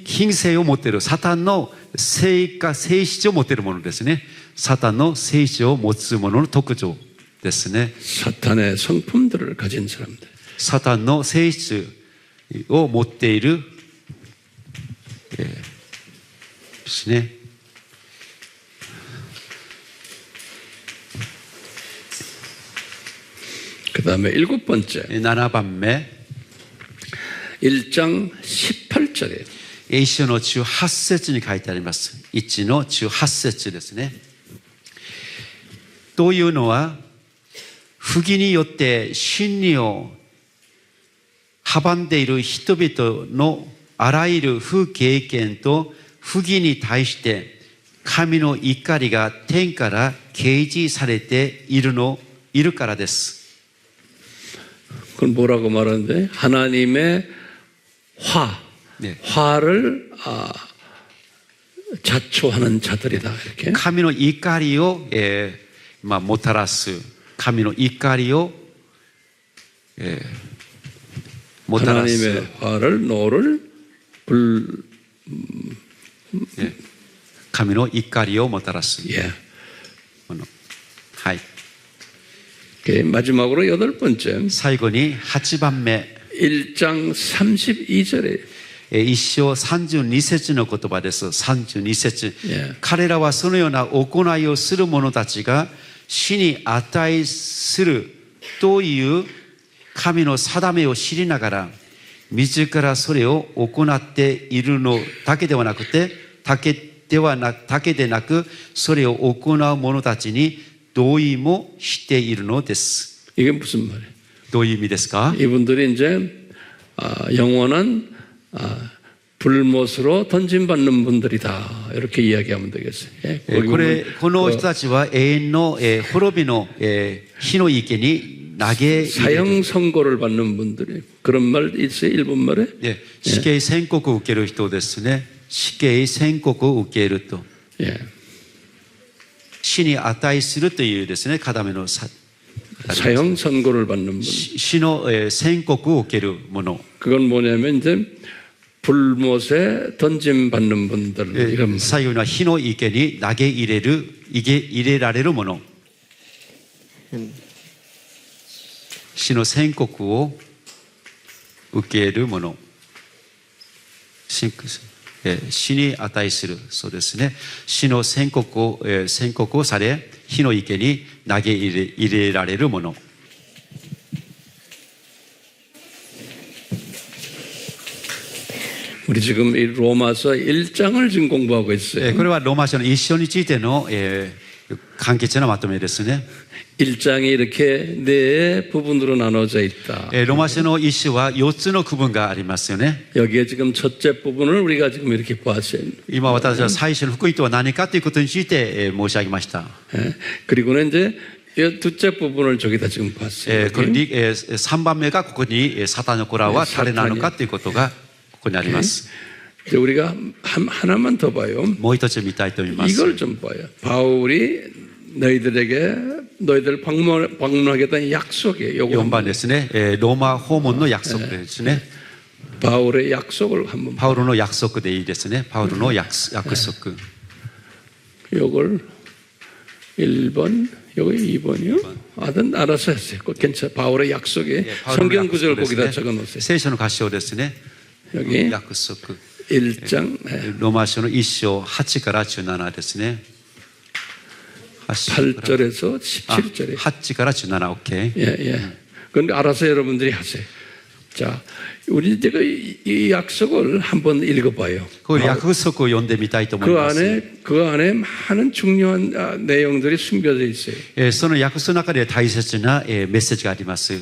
品性を持っている。サタンの性質を持っているものですね。サタンの性質を持つものの特徴ですね。 사탄의 성품들을 가진 사람들. サタンの性質を持っている、ですね。 그 다음에 일곱 번째. 7番目。 1장 18절에 一章の18節に書いてあります。1の18節ですね。というのは、不義によって真理を阻んでいる人々のあらゆる不経験と不義に対して神の怒りが天から掲示されているからです。 그건 뭐라고 말하는데 하나님의 네. 화를 자초하는 자들이다 이렇게. 神の怒りを、もたらす。神の怒りを、もたらす。 하나님의 화를 노를 불 神の怒りをもたらす。 예. はい。 마지막으로 8번째 最後に8番目、 1장 32절에 一章32節の言葉です。32節。 예. 彼らはそのような行いをする者たちが死に値するという神の定めを知りながら、自らそれを行っているのだけではなくて、だけでなく、それを行う者たちに同意もしているのです。 이게 무슨 말이에요? どういう意味ですか？ 이분들이 이제 영원한 불못으로 던짐받는 분들이다. 이렇게 이야기하면 되겠어요. 예? この人たちは永遠の滅びの火の池に投げ入れる。 사형 선고를 받는 분들이 그런 말 있어요? 일본말에? 死刑宣告を受ける人ですね。死刑宣告を受けると。 예. 死に値するというですね、片目の 사형 선고를 받는 분. 死の宣告を受けるもの。 그건 뭐냐면 이제 불못에 던짐받는 분들. 이런 最後には火の池に投げ入れられるもの。死の宣告を受けるもの。死に値する。そうですね。死の宣告をされ、火の池に投げ入れられるもの。 우리 지금 이 로마서 1장을 지금 공부하고 있어요. これはローマ書の一章についての簡潔なまとめですね。 1장이 이렇게 네 부분으로 나눠져 있다. ローマ書の一章は4つの区分がありますよね。 여기에 지금 첫째 부분을 우리가 지금 이렇게 보았어요. 今私は最初の福音とは何かということについて申し上げました。 예. 그리고는 이제 이 둘째 부분을 저기다 지금 봤어요. 3番目がここにサタンの子らは誰なのかということがここにあります。 이제 우리가 하나만 더 봐요. もう一つ見たいと思います。 이걸 좀 봐요. 바울이 너희들 방문하겠다는 약속이에요. 4番ですね。ローマ訪問の約束ですね。 바울의 약속을 한번 パウロの約束でいいですね。パウロの約束。 요걸 1번, 여기 2번이요? 알아서 했어요. 괜찮아. 바울의 약속이 성경 구절 거기다 적어 놓으세요. 聖書の箇所ですね。 여기 約束。 1장 ローマ書の1章8から17ですね。 8절에서 17절에 8から17、OK。 예. 그런데 알아서 여러분들이 하세요. 자, 우리 제가 이 약속을 한번 읽어봐요. 그 약속을 読んでみたいと思います。 그 안에 많은 중요한 내용들이 숨겨져 있어요. その約束の中で大切なメッセージがあります。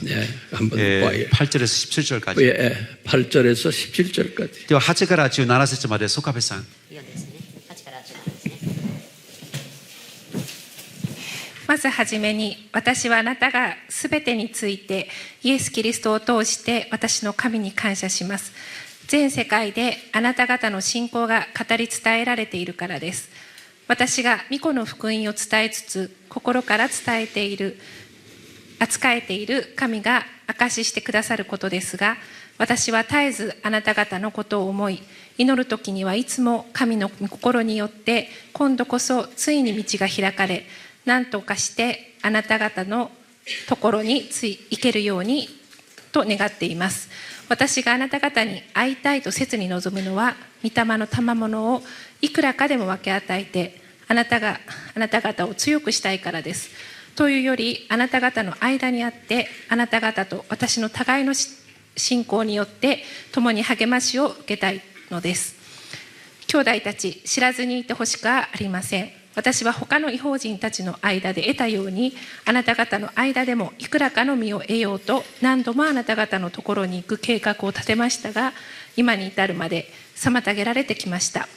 한번 봐요. 8절에서 17절까지。 예, 8절에서 17절까지. では8から17節までソカベさん。まずはじめに、私はあなたがすべてについてイエス・キリストを通して私の神に感謝します。全世界であなた方の信仰が語り伝えられているからです。私が御子の福音を伝えつつ、心から扱えている神が証ししてくださることですが、私は絶えずあなた方のことを思い、祈るときにはいつも神の御心によって、今度こそついに道が開かれ、何とかしてあなた方のところに行けるようにと願っています。私があなた方に会いたいと切に望むのは、御霊の賜物をいくらかでも分け与えて、あなた方を強くしたいからです。というより、あなた方の間にあって、あなた方と私の互いの信仰によって共に励ましを受けたいのです。兄弟たち、知らずにいてほしくはありません。私は他の異邦人たちの間で得たように、あなた方の間でもいくらかの実を得ようと、何度もあなた方のところに行く計画を立てましたが、今に至るまで妨げられてきました。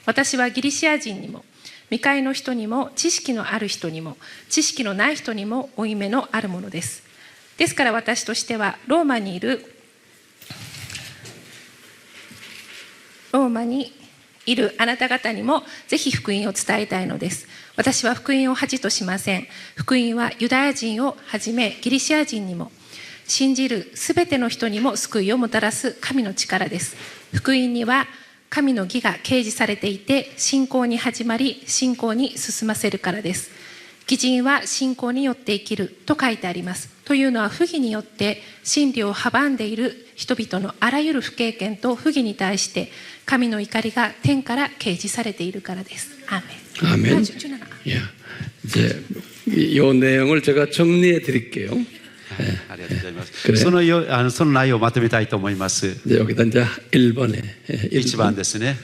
私はギリシア人にも、未開の人にも、知識のある人にも、知識のない人にも負い目のあるものです。ですから私としては、ローマにいるあなた方にもぜひ福音を伝えたいのです。私は福音を恥としません。福音はユダヤ人をはじめギリシア人にも、信じるすべての人にも救いをもたらす神の力です。福音には神の義が掲示されていて、信仰に始まり信仰に進ませるからです。義人は信仰によって生きると書いてあります。というのは不義によって真理を阻んでいる人々のあらゆる不経験と不義に対して神の怒りが天から掲示されているからです。アーメン。 아멘. 예. 이제 이 내용을 제가 정리해 드릴게요. ありがとうございます。 그래요? その内容をまとめたいと思います。 이제 여기다 이제 1번에 1番ですね。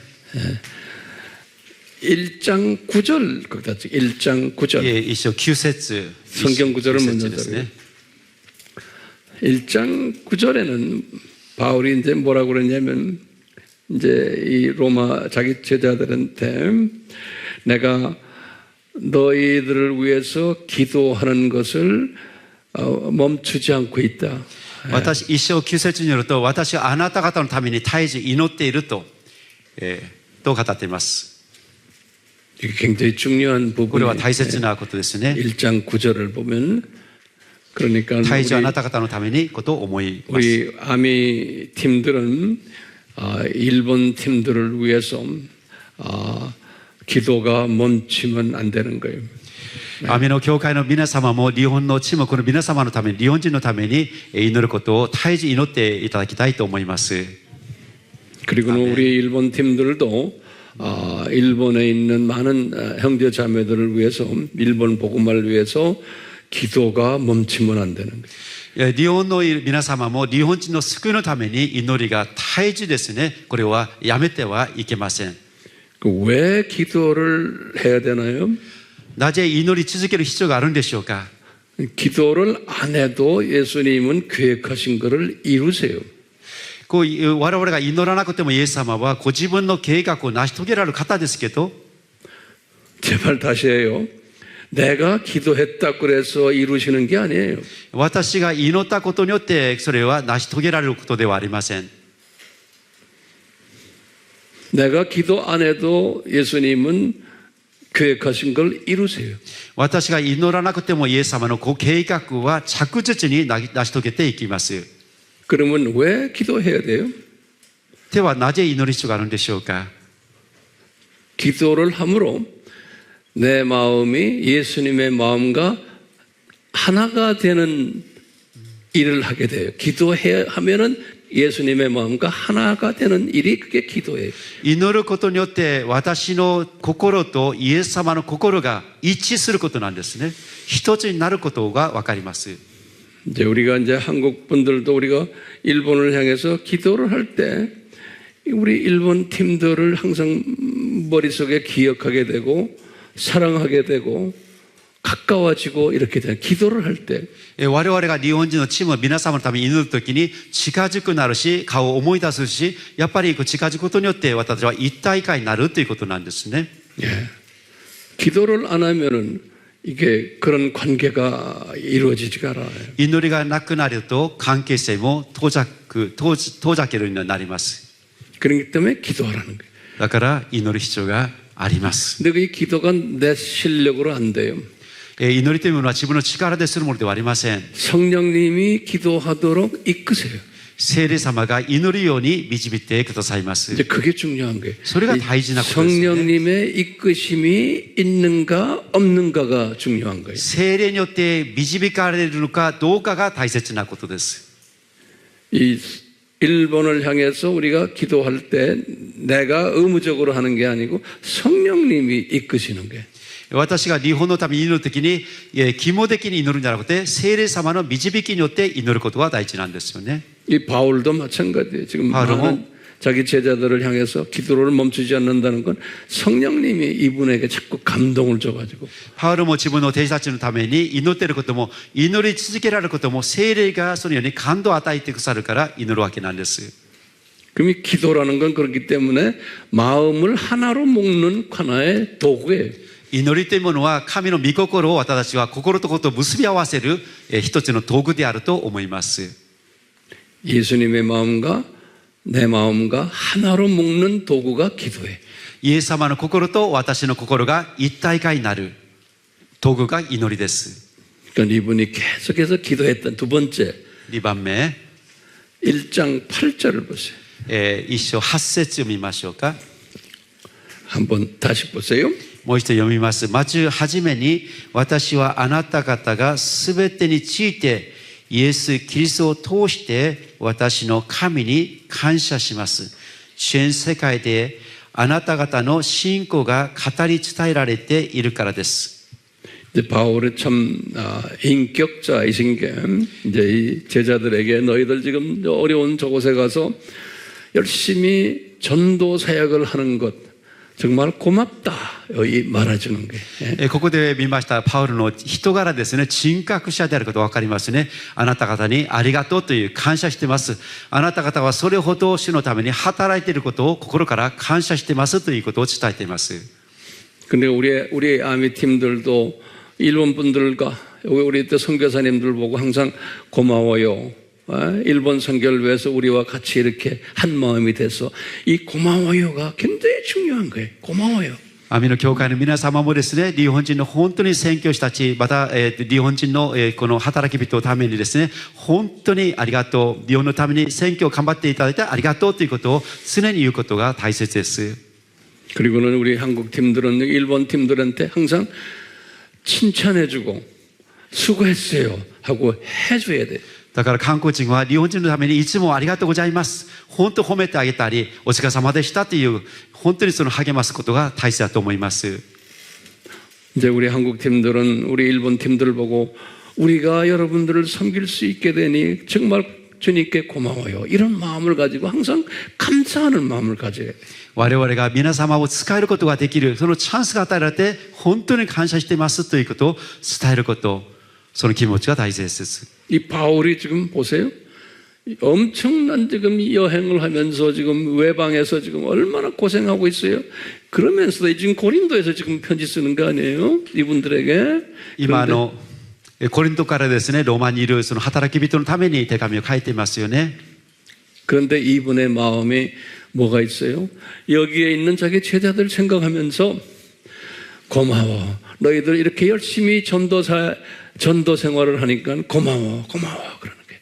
1장 9절 거기다 1장 9절 一章9節 성경 구절을 먼저 ですね。 1장 9절에는 바울이 이제 뭐라고 그랬냐면 이제 이 로마 자기 제자들한테 내가 너희들을 위해서 기도하는 것을 멈추지 않고 있다. 私、一章9節によると、私はあなた方のために絶えず祈っていると、と語っています。 이게 굉장히 중요한 これは 부분이에요. 大切なことですね。 1장 9절을 보면 그러니까 絶えずあなた方のためにことを思います。 우리 아미 팀들은 일본 팀들을 위해서 기도가 멈추면 안 되는 거예요. アメの教会の皆様も日本のチーム、この皆様のために、日本人のために祈ることを絶えず祈っていただきたいと思います。 그리고는 우리 일본 팀들도 일본에 있는 많은 형제 자매들을 위해서 일본 복음화를 위해서 기도가 멈추면 안 되는 거예요. 日本の皆様も日本人の救いのために祈りが絶えずですね、これはやめてはいけません。 왜 기도를 해야 되나요? なぜ祈り続ける必要があるんでしょうか。 기도를 안 해도 예수님은 계획하신 것을 이루세요. こう我々が祈らなくてもイエス様はご自分の計画を成し遂げられる方ですけど、 제발 다시 해요. 내가 기도했다 그래서 이루시는 게 아니에요. 私が祈ったことによってそれは成し遂げられることではありません。 내가 기도 안 해도 예수님은 계획하신 걸 이루세요. 私が祈らなくてもイエス様のご計画は着実に成し遂げていきます。 그러면 왜 기도해야 돼요? ではなぜ祈る必要があるんでしょうか。 기도를 함으로 내 마음이 예수님의 마음과 하나가 되는 일을 하게 돼요. 기도하면은 예수님의 마음과 하나가 되는 일이 그게 기도예요. 祈ることによって私の心とイエス様の心が一致することなんですね。一つになることが分かります。 이제 우리가 이제 한국 분들도 우리가 일본을 향해서 기도를 할 때 우리 일본 팀들을 항상 머릿속에 기억하게 되고 사랑하게 되고 가까워지고 이렇게 돼요. 기도를 할 때. 我々が日本人のチームの皆様のために祈るときに近づくなるし、顔を思い出すし、やっぱり近づくことによって私は一体化になるということなんですね。 예. 기도를 안 하면은 이게 그런 관계가 이루어지지가 않아요. 祈りがなくなると関係性も遠ざけるようになります。 그렇기 때문에 기도하라는 거예요. だから祈る必要があります。 근데 이 기도가 내 실력으로 안 돼요. 祈りというものは自分の力でするものではありません。 성령님이 기도하도록 이끄세요. 聖霊様が祈るように導いてくださいます。 이제 그게 중요한 거예요. それが大事なことですね。 성령님의 이끄심이 있는가 없는가가 중요한 거예요. 聖霊によって導かれるのかどうかが大切なことです。 이 일본을 향해서 우리가 기도할 때 내가 의무적으로 하는 게 아니고 성령님이 이끄시는 거예요. 私が日本のために祈るときに義務的に祈るんじゃなくて聖霊様の導きによって祈ることが大事なんですよね。 이 바울도 마찬가지예요. 지금 바울은 많은 자기 제자들을 향해서 기도를 멈추지 않는다는 건 성령님이 이분에게 자꾸 감동을 줘가지고 パウロも自分の弟子たちのために祈っていることも祈り続けられることも聖霊がそのように感動を与えてくださるから祈るわけなんです。 그럼 이 기도라는 건 그렇기 때문에 마음을 하나로 묶는 하나의 도구예요. 祈りというものは神の御心を私たちは心と心と結び合わせる一つの道具であると思います。 예수님의 마음과 내 마음과 하나로 묶는 도구가 기도예요. イエス様の心と私の心が一体化になる道具が祈りです。 그러니까 이분이 계속해서 기도했던 두 번째 2番目 1장 8절을 보세요. 一章8節を見ましょうか。 한번 다시 보세요. もう一度読みます。まずはじめに、私はあなた方がすべてについて、イエス・キリストを通して私の神に感謝します。全世界であなた方の信仰が語り伝えられているからです。 이제 바울이 참 인격자이신 게 이제 이 제자들에게 너희들 지금 어려운 저곳에 가서 열심히 전도 사역을 하는 것 정말 고맙다 이 말해주는 게. ここで見ましたパウロの人柄ですね。人格者であることが分かりますね。あなた方にありがとうという感謝しています。あなた方はそれほど主のために働いていることを心から感謝していますということを伝えています。 근데 우리 아미 팀들도 일본 분들과 우리 때 선교사님들 보고 항상 고마워요. 일본 선교를 위해서 우리와 같이 이렇게 한 마음이 돼서 이 고마워요가 굉장히 중요한 거예요. 고마워요. アミの教会の皆様もですね、日本人の本当に宣教師たち、また、日本人の、この働き人のためにですね、本当にありがとう。日本のために宣教を頑張っていただいてありがとうということを常に言うことが大切です。 그리고는 우리 한국 팀들은 일본 팀들한테 항상 칭찬해주고 수고했어요 하고 해줘야 돼. だから韓国人は日本人のためにいつもありがとうございます。本当褒めてあげたり、お疲れ様でしたという、本当にその励ますことが大切だと思います。 이제 우리 한국 팀들은 우리 일본 팀들 보고 우리가 여러분들을 섬길 수 있게 되니 정말 주님께 고마워요. 이런 마음을 가지고 항상 감사하는 마음을 가져야 돼. 我々が皆様を使えることができる、そのチャンスが与えられて、本当に感謝していますということを伝えること、その気持ちが大切です。 이 바울이 지금 보세요. 엄청난 지금 여행을 하면서 지금 외방에서 지금 얼마나 고생하고 있어요. 그러면서도 지금 고린도에서 지금 편지 쓰는 거 아니에요? 이분들에게. 今コリントからですね、ローマにいるその働き人のために手紙を書いていますよね。 그런데 이분의 마음이 뭐가 있어요? 여기에 있는 자기 제자들 생각하면서 고마워. 너희들 이렇게 열심히 전도 생활을 하니까 고마워 그러는 거예요.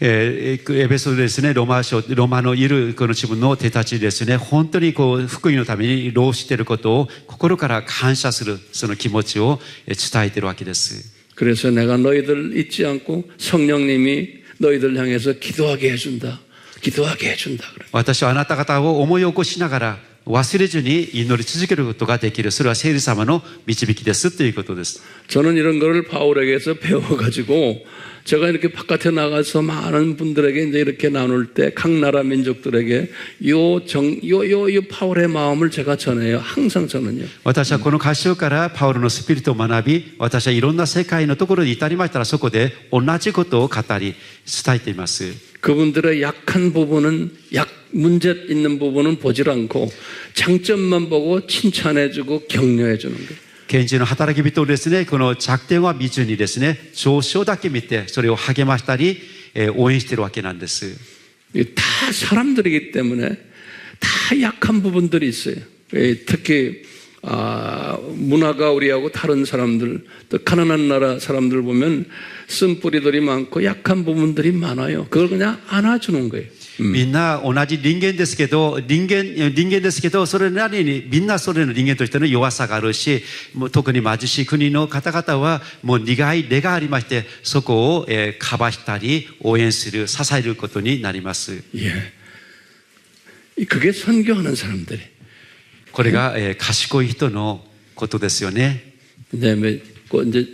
エペソですね、ローマのいるこの自分の手たちですね、本当にこう福音のために労していることを心から感謝するその気持ちを伝えているわけです。 그래서 내가 너희들 잊지 않고 성령님이 너희들 향해서 기도하게 해준다. 기도하게 해준다. 私はあなた方を思い起こしながら忘れずに祈り続けることができる。それは聖霊様の導きですということです。 저는 이런 거를 바울에게서 배워가지고 제가 이렇게 바깥에 나가서 많은 분들에게 이제 이렇게 나눌 때 각 나라 민족들에게 요 바울의 마음을 제가 전해요. 항상 저는요. 私はこの箇所からパウロのスピリットを学び、私はいろんな世界のところに至りましたらそこで同じことを語り伝えています。 그분들의 약한 부분은 문제 있는 부분은 보질 않고 장점만 보고 칭찬해주고 격려해주는 거예요. 賢治の働き人をですね、この弱点は見ずにですね、長所だけ見てそれを励ましたり、応援しているわけなんです。 다 사람들이기 때문에 다 약한 부분들이 있어요. 특히 문화가 우리하고 다른 사람들, 또 가난한 나라 사람들 보면 쓴뿌리들이 많고 약한 부분들이 많아요. 그걸 그냥 안아주는 거예요. みんな同じ人間ですけど、人間ですけど、それなりにみんなそれの人間としての弱さがあるし、もう特に貧しい国の方々はもう苦い根がありまして、そこをかばしたり応援する、支えることになります。 예. 그게 선교하는 사람들이. これが賢い人のことですよね。 그다음에 이제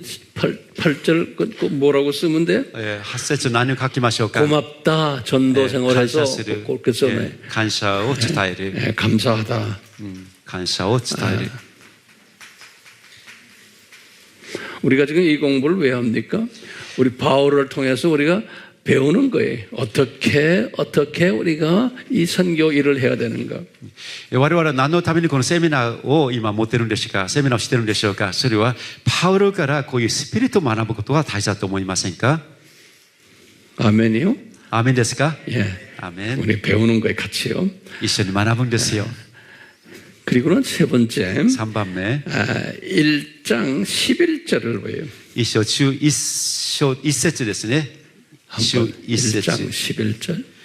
8절 뭐라고 쓰면 돼요? 8節何を書きましょうか。 고맙다 전도 생활에서 感謝する、 그렇게 써네. 感謝を伝える、 감사하다. 感謝を伝える。 우리가 지금 이 공부를 왜 합니까? 우리 바울을 통해서 우리가 배우는 거예요. 어떻게 우리가 이 선교 일을 해야 되는가? 我々は何のためにこのセミナーを今持ってるんでしょうか、セミナーをしてるんでしょうか。それはパウロからこういうスピリットを学ぶことが大切だと思いませんか。 아멘이요? アーメンですか。 예. アーメン。 우리 배우는 거예요, 같이요. 一緒に学ぶんですよ。 그리고는 세 번째, 3番目、 1장 11절을 보여요. 一節ですね。 1장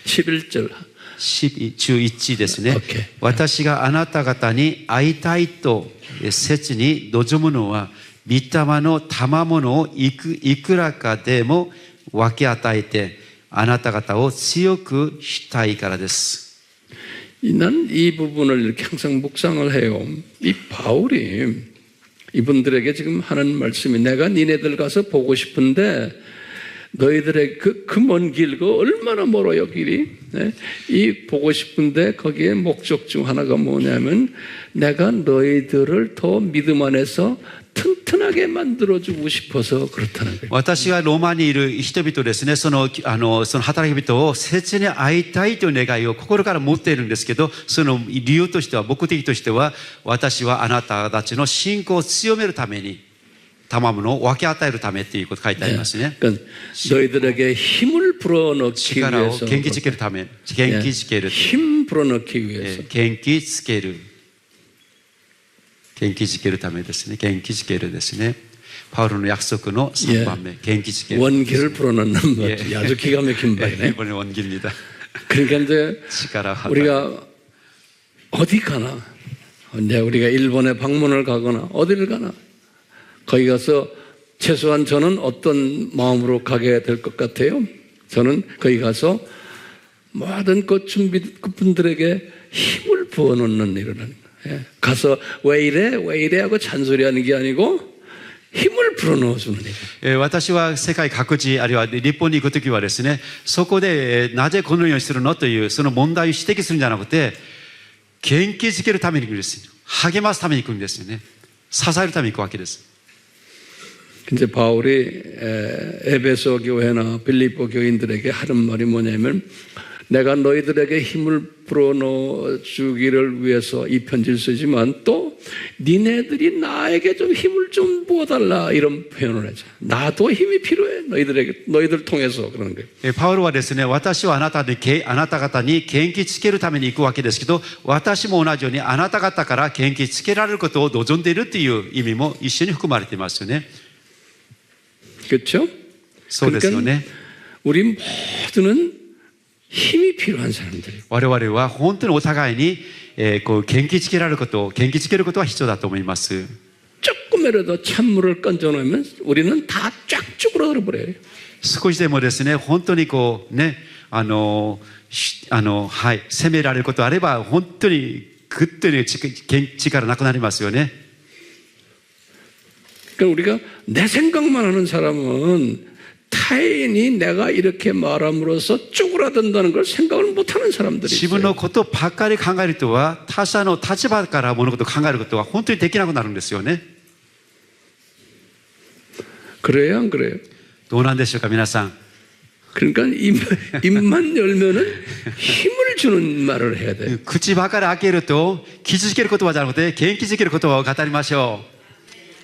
11절. 11ですね。 OK 私があなた方に会いたいと切に望むのは、御霊の賜物をいくらかでも分け与えて、あなた方を強くしたいからです。 난 이 부분을 이렇게 항상 묵상을 해요. 이 바울이 이분들에게 지금 하는 말씀이 내가 니네들 가서 보고 싶은데 너희들의 그 먼 길, 그 얼마나 멀어요, 길이. 네? 이 보고 싶은데 거기에 목적 중 하나가 뭐냐면 내가 너희들을 더 믿음 안에서 튼튼하게 만들어주고 싶어서 그렇다는 거예요. 私がローマにいる人々ですね、その働き人を切に会いたいという願いを心から持っているんですけど、その理由としては、目的としては、私はあなたたちの信仰を強めるために、賜物を分け与えるためということが書いてありますね。 그러니까 너희들에게 힘을 불어넣기 力を 위해서 元気づけるため、元気づける、 힘 불어넣기 위해서 元気づける、元気づけるためですね。元気づけるですね。パウロの約束の3番目、元気づける。 원기를 불어넣는 것 아주 기가 막힌 바이네. 이번에 원기입니다. 그러니까 이제 우리가 어디 가나, 이제 우리가 일본에 방문을 가거나 어디를 가나 거기 가서 최소한 저는 어떤 마음으로 가게 될 것 같아요. 저는 거기 가서 모든 그 그분들에게 힘을 부어놓는 일을 하는 거예요. 가서 왜 이래 하고 잔소리하는 게 아니고 힘을 불어넣어주는 일이에요. 私は世界各地あるいは日本に行くときはですね、そこでなぜこのようにするのというその問題を指摘するんじゃなくて、元気づけるために行くんですよ。励ますために行くんですよね。支えるために行くわけです。 이제 바울이 에베소 교회나 빌립보 교인들에게 하는 말이 뭐냐면 내가 너희들에게 힘을 불어넣어 주기를 위해서 이 편지를 쓰지만 또 니네들이 나에게 좀 힘을 좀 부어달라 이런 표현을 하죠. 나도 힘이 필요해. 너희들 통해서 그러는 거예요. パウロはですね、私はあなた方に元気づけるために行くわけですけど、私も同じようにあなた方から元気づけられることを望んでいるという意味も一緒に含まれていますよね。 그렇죠? そうですよね。 우리 모두는 힘이 필요한 사람들이에요. 我々は本当にお互いに元気づけられること、元気づけることは必要だと思います。 조금이라도 찬물을 건져놓으면 우리는 다 쫙 쭈그러들어 버려요. 少しでもですね、本当にこうね、はい、責められることあれば本当にぐっとね力なくなりますよね。 그러니까 우리가 내 생각만 하는 사람은 타인이 내가 이렇게 말함으로써 쪼그라든다는 걸 생각을 못하는 사람들이 自分 있어요. のことばっかり考える人は他者の立場から物事を考えることは本当にできなくなるんですよね。 그래요, 안 그래요? どうなんでしょうか皆さん。 그러니까 입만 열면은 힘을 주는 말을 해야 돼요. 口ばかり開けると傷つける言葉じゃなくて元気づける言葉を語りましょう。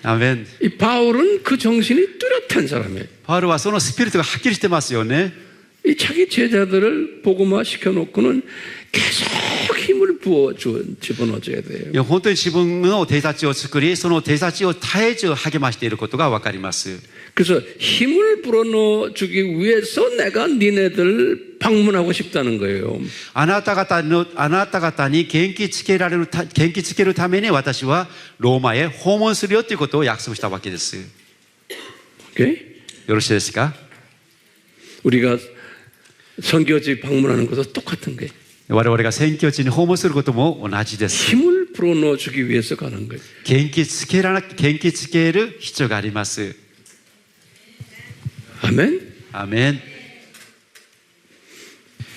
아멘. 이 바울은 그 정신이 뚜렷한 사람이에요. パウロはそのスピリットがはっきりしてますよね。 이 자기 제자들을 복음화 시켜놓고는 계속 힘을 집어넣어줘야 돼요. いや本当に自分の弟子たちを作り、その弟子たちを絶えず励ましていることが分かります。 그래서 힘을 불어넣어주기 위해서 내가 니네들 방문하고 싶다는 거예요. あなた方に元気づけるために私はローマへ訪問するよということを約束したわけです。 오케이? よろしいですか？ 우리가 선교지 방문하는 것도 똑같은 거예요. 我々が宣教地に訪問することも同じです。 힘을 불어넣어주기 위해서 가는 거예요. 元気づける必要があります。 아멘? アーメン。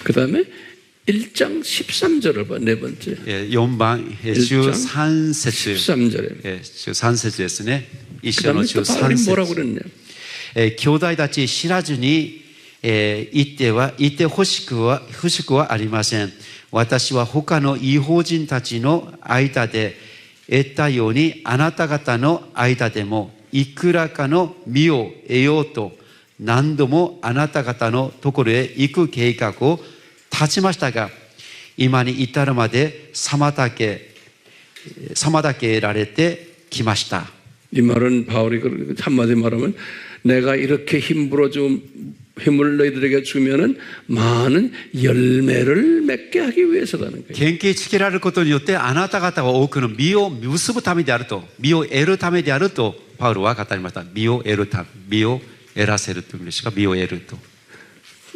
그 다음에 1장 13절을 봐, 네 번째. 4番、13節。 13절에. 13節ですね。一 그 章の 다음에 또 바울이 13 뭐라고 節。 그랬냐? 兄弟たち知らずに、言ってほしくはありません。私は他の異邦人たちの間で得たように、あなた方の間でもいくらかの身を得ようと、何度もあなた方のところへ行く計画を立ちましたが、今に至るまで妨げられてきました 이 말은 바울이 한마디 말하면 내가 이렇게 힘을 너희들에게 주면은 많은 열매를 맺게 하기 위해서라는 거예요. 献金つけられることによってあなた方は多くの実を結ぶためであると、実を得るためであるとパウロは語りました。実を得るため、実を得らせるという意味ですか、実を得ると。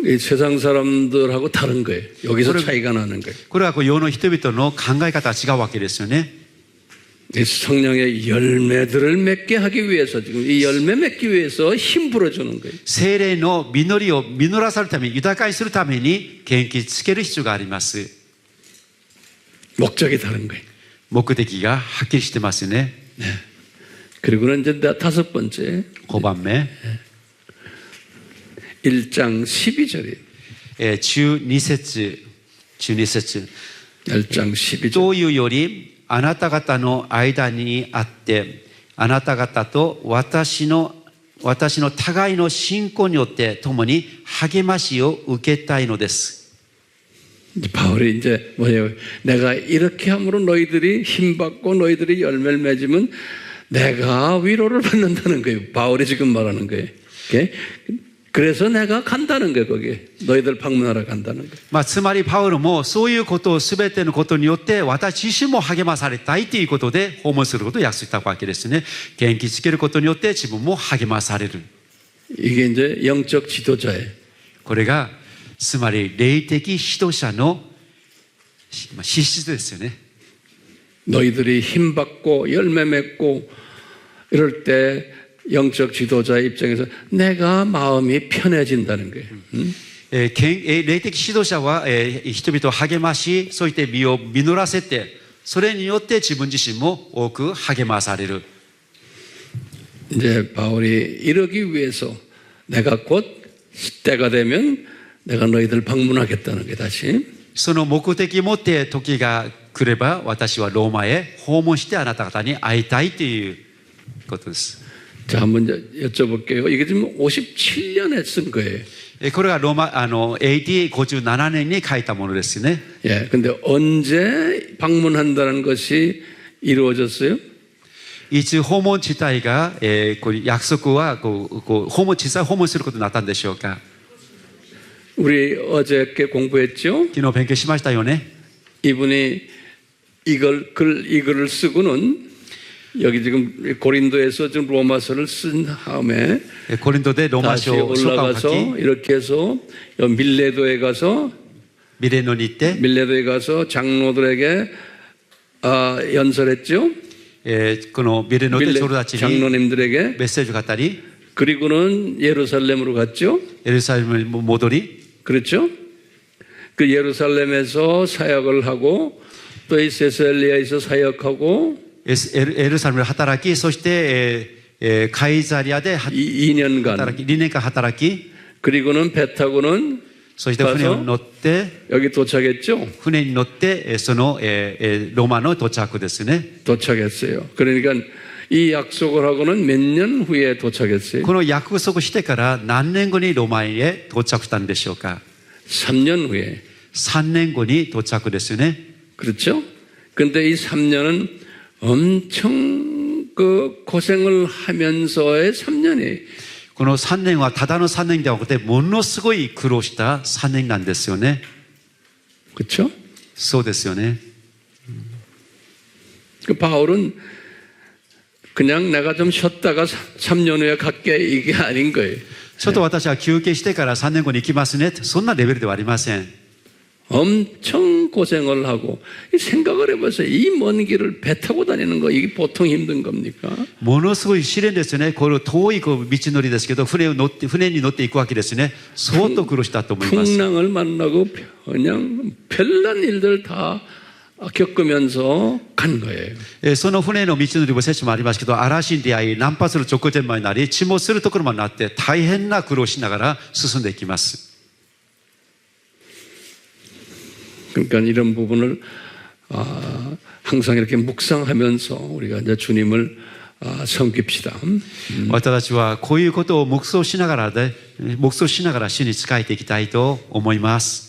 이 세상 사람들하고 다른 거예요. 여기서 차이가 나는 거예요. これは世の人々の考え方が違うわけですよね。 이 성령의 열매들을 맺게 하기 위해서 지금 이 열매 맺기 위해서 힘 불어주는 거예요. 聖霊の実りを実らさるために、豊かにするために献金つける必要があります。 목적이 다른 거예요. 目的がはっきりしてますよね。 그리고는 이제 다섯 번째 5番目、 1장 12절이에요. 12節、12節。 1장 12절. というより、あなた方の間にあって、あなた方と私の互いの信仰によって共に励ましを受けたいのです。 바울이 이제 뭐예요? 내가 이렇게 함으로 너희들이 힘받고 너희들이 열매를 맺으면 내가 위로를 받는다는 거예요. 바울이 지금 말하는 거예요. 오케이? 그래서 내가 간다는 거예요. 거기에 너희들 방문하러 간다는 거예요. つまりパウロもそういうことを全てのことによって私自身も励まされたいということで訪問することを約束したわけですね。元気つけることによって自分も励まされる。 이게 이제 영적 지도자예요. これがつまり霊的指導者の資質ですよね。 너희들이 힘받고 열매 맺고 이럴 때 영적 지도자의 입장에서 내가 마음이 편해진다는 거예요. 霊的指導者は人々を励まし、そういった実を実らせて、それによって自分自身も多く励まされる。 이제 바울이 이러기 위해서 내가 곧 때가 되면 내가 너희들 방문하겠다는 게 다시. その目的を持って時が来れば、私はローマへ訪問してあなた方に会いたいということです。 자, 한번 여쭤볼게요. 이게 지금 57년에 쓴 거예요. これがローマAD57年に書いたものですね。 예, 근데 언제 방문한다는 것이 이루어졌어요? いつ訪問自体が、こう約束は実際訪問することになったんでしょうか。 우리 어저께 공부했죠? 昨日勉強しましたよね。 이분이 이글을 쓰고는 여기 지금 고린도에서 지금 로마서를 쓴 다음에 コリントでローマ 다시 書書簡を書 올라가서 き、 이렇게 해서 밀레도에 가서 ミレノに行って、 밀레도에 가서 장로들에게 연설했죠. このミレノでそれたちに 장로님들에게 メッセージを語り、 그리고는 예루살렘으로 갔죠. エルサレムに戻り、 그렇죠? 그 예루살렘에서 사역을 하고 또 이 세살리아에서 사역하고 エルサレムで働き、そして、カイザリアで 2년간 働き、2年間働き、 그리고는 배 타고는 そして船に乗って、 여기 도착했죠. 船に乗ってその、ローマの到着ですね。 도착했어요. 그러니까 이 약속을 하고는 몇 년 후에 도착했어요. この約束してから何年後にローマへ到着したんでしょうか。 3년 후에. 3年後に到着ですよね。 그렇죠? 근데 이 3년은 엄청 그 고생을 하면서의 3년이에요. この3年はただの3年ではなくて、ものすごい苦労した3年なんですよね。 그렇죠? そうですよね。 그 바울은 그냥 내가 좀 쉬었다가 3년 후에 갈게 이게 아닌 거예요. ちょっと私は休憩してから3年後に行きますね。そんなレベルではありません。 엄청 고생을 하고 생각을 해보세요. 이 먼 길을 배 타고 다니는 거 이게 보통 힘든 겁니까? ものすごい試練ですよね。これ遠い道のりですけど、船に乗っていくわけですね。相当苦労したと思います。 풍랑을 만나고 그냥 별난 일들 다 겪으면서 간 거예요. その船の道のりも説もありますけど、嵐に出会い、難破する直前までなり、沈没するところまでなって、大変な苦労しながら進んでいきます。 그러니까 이런 부분을 항상 이렇게 묵상하면서 우리가 이제 주님을 섬깁시다. 私たちはこういうことを黙想しながら主に仕えていきたいと思います。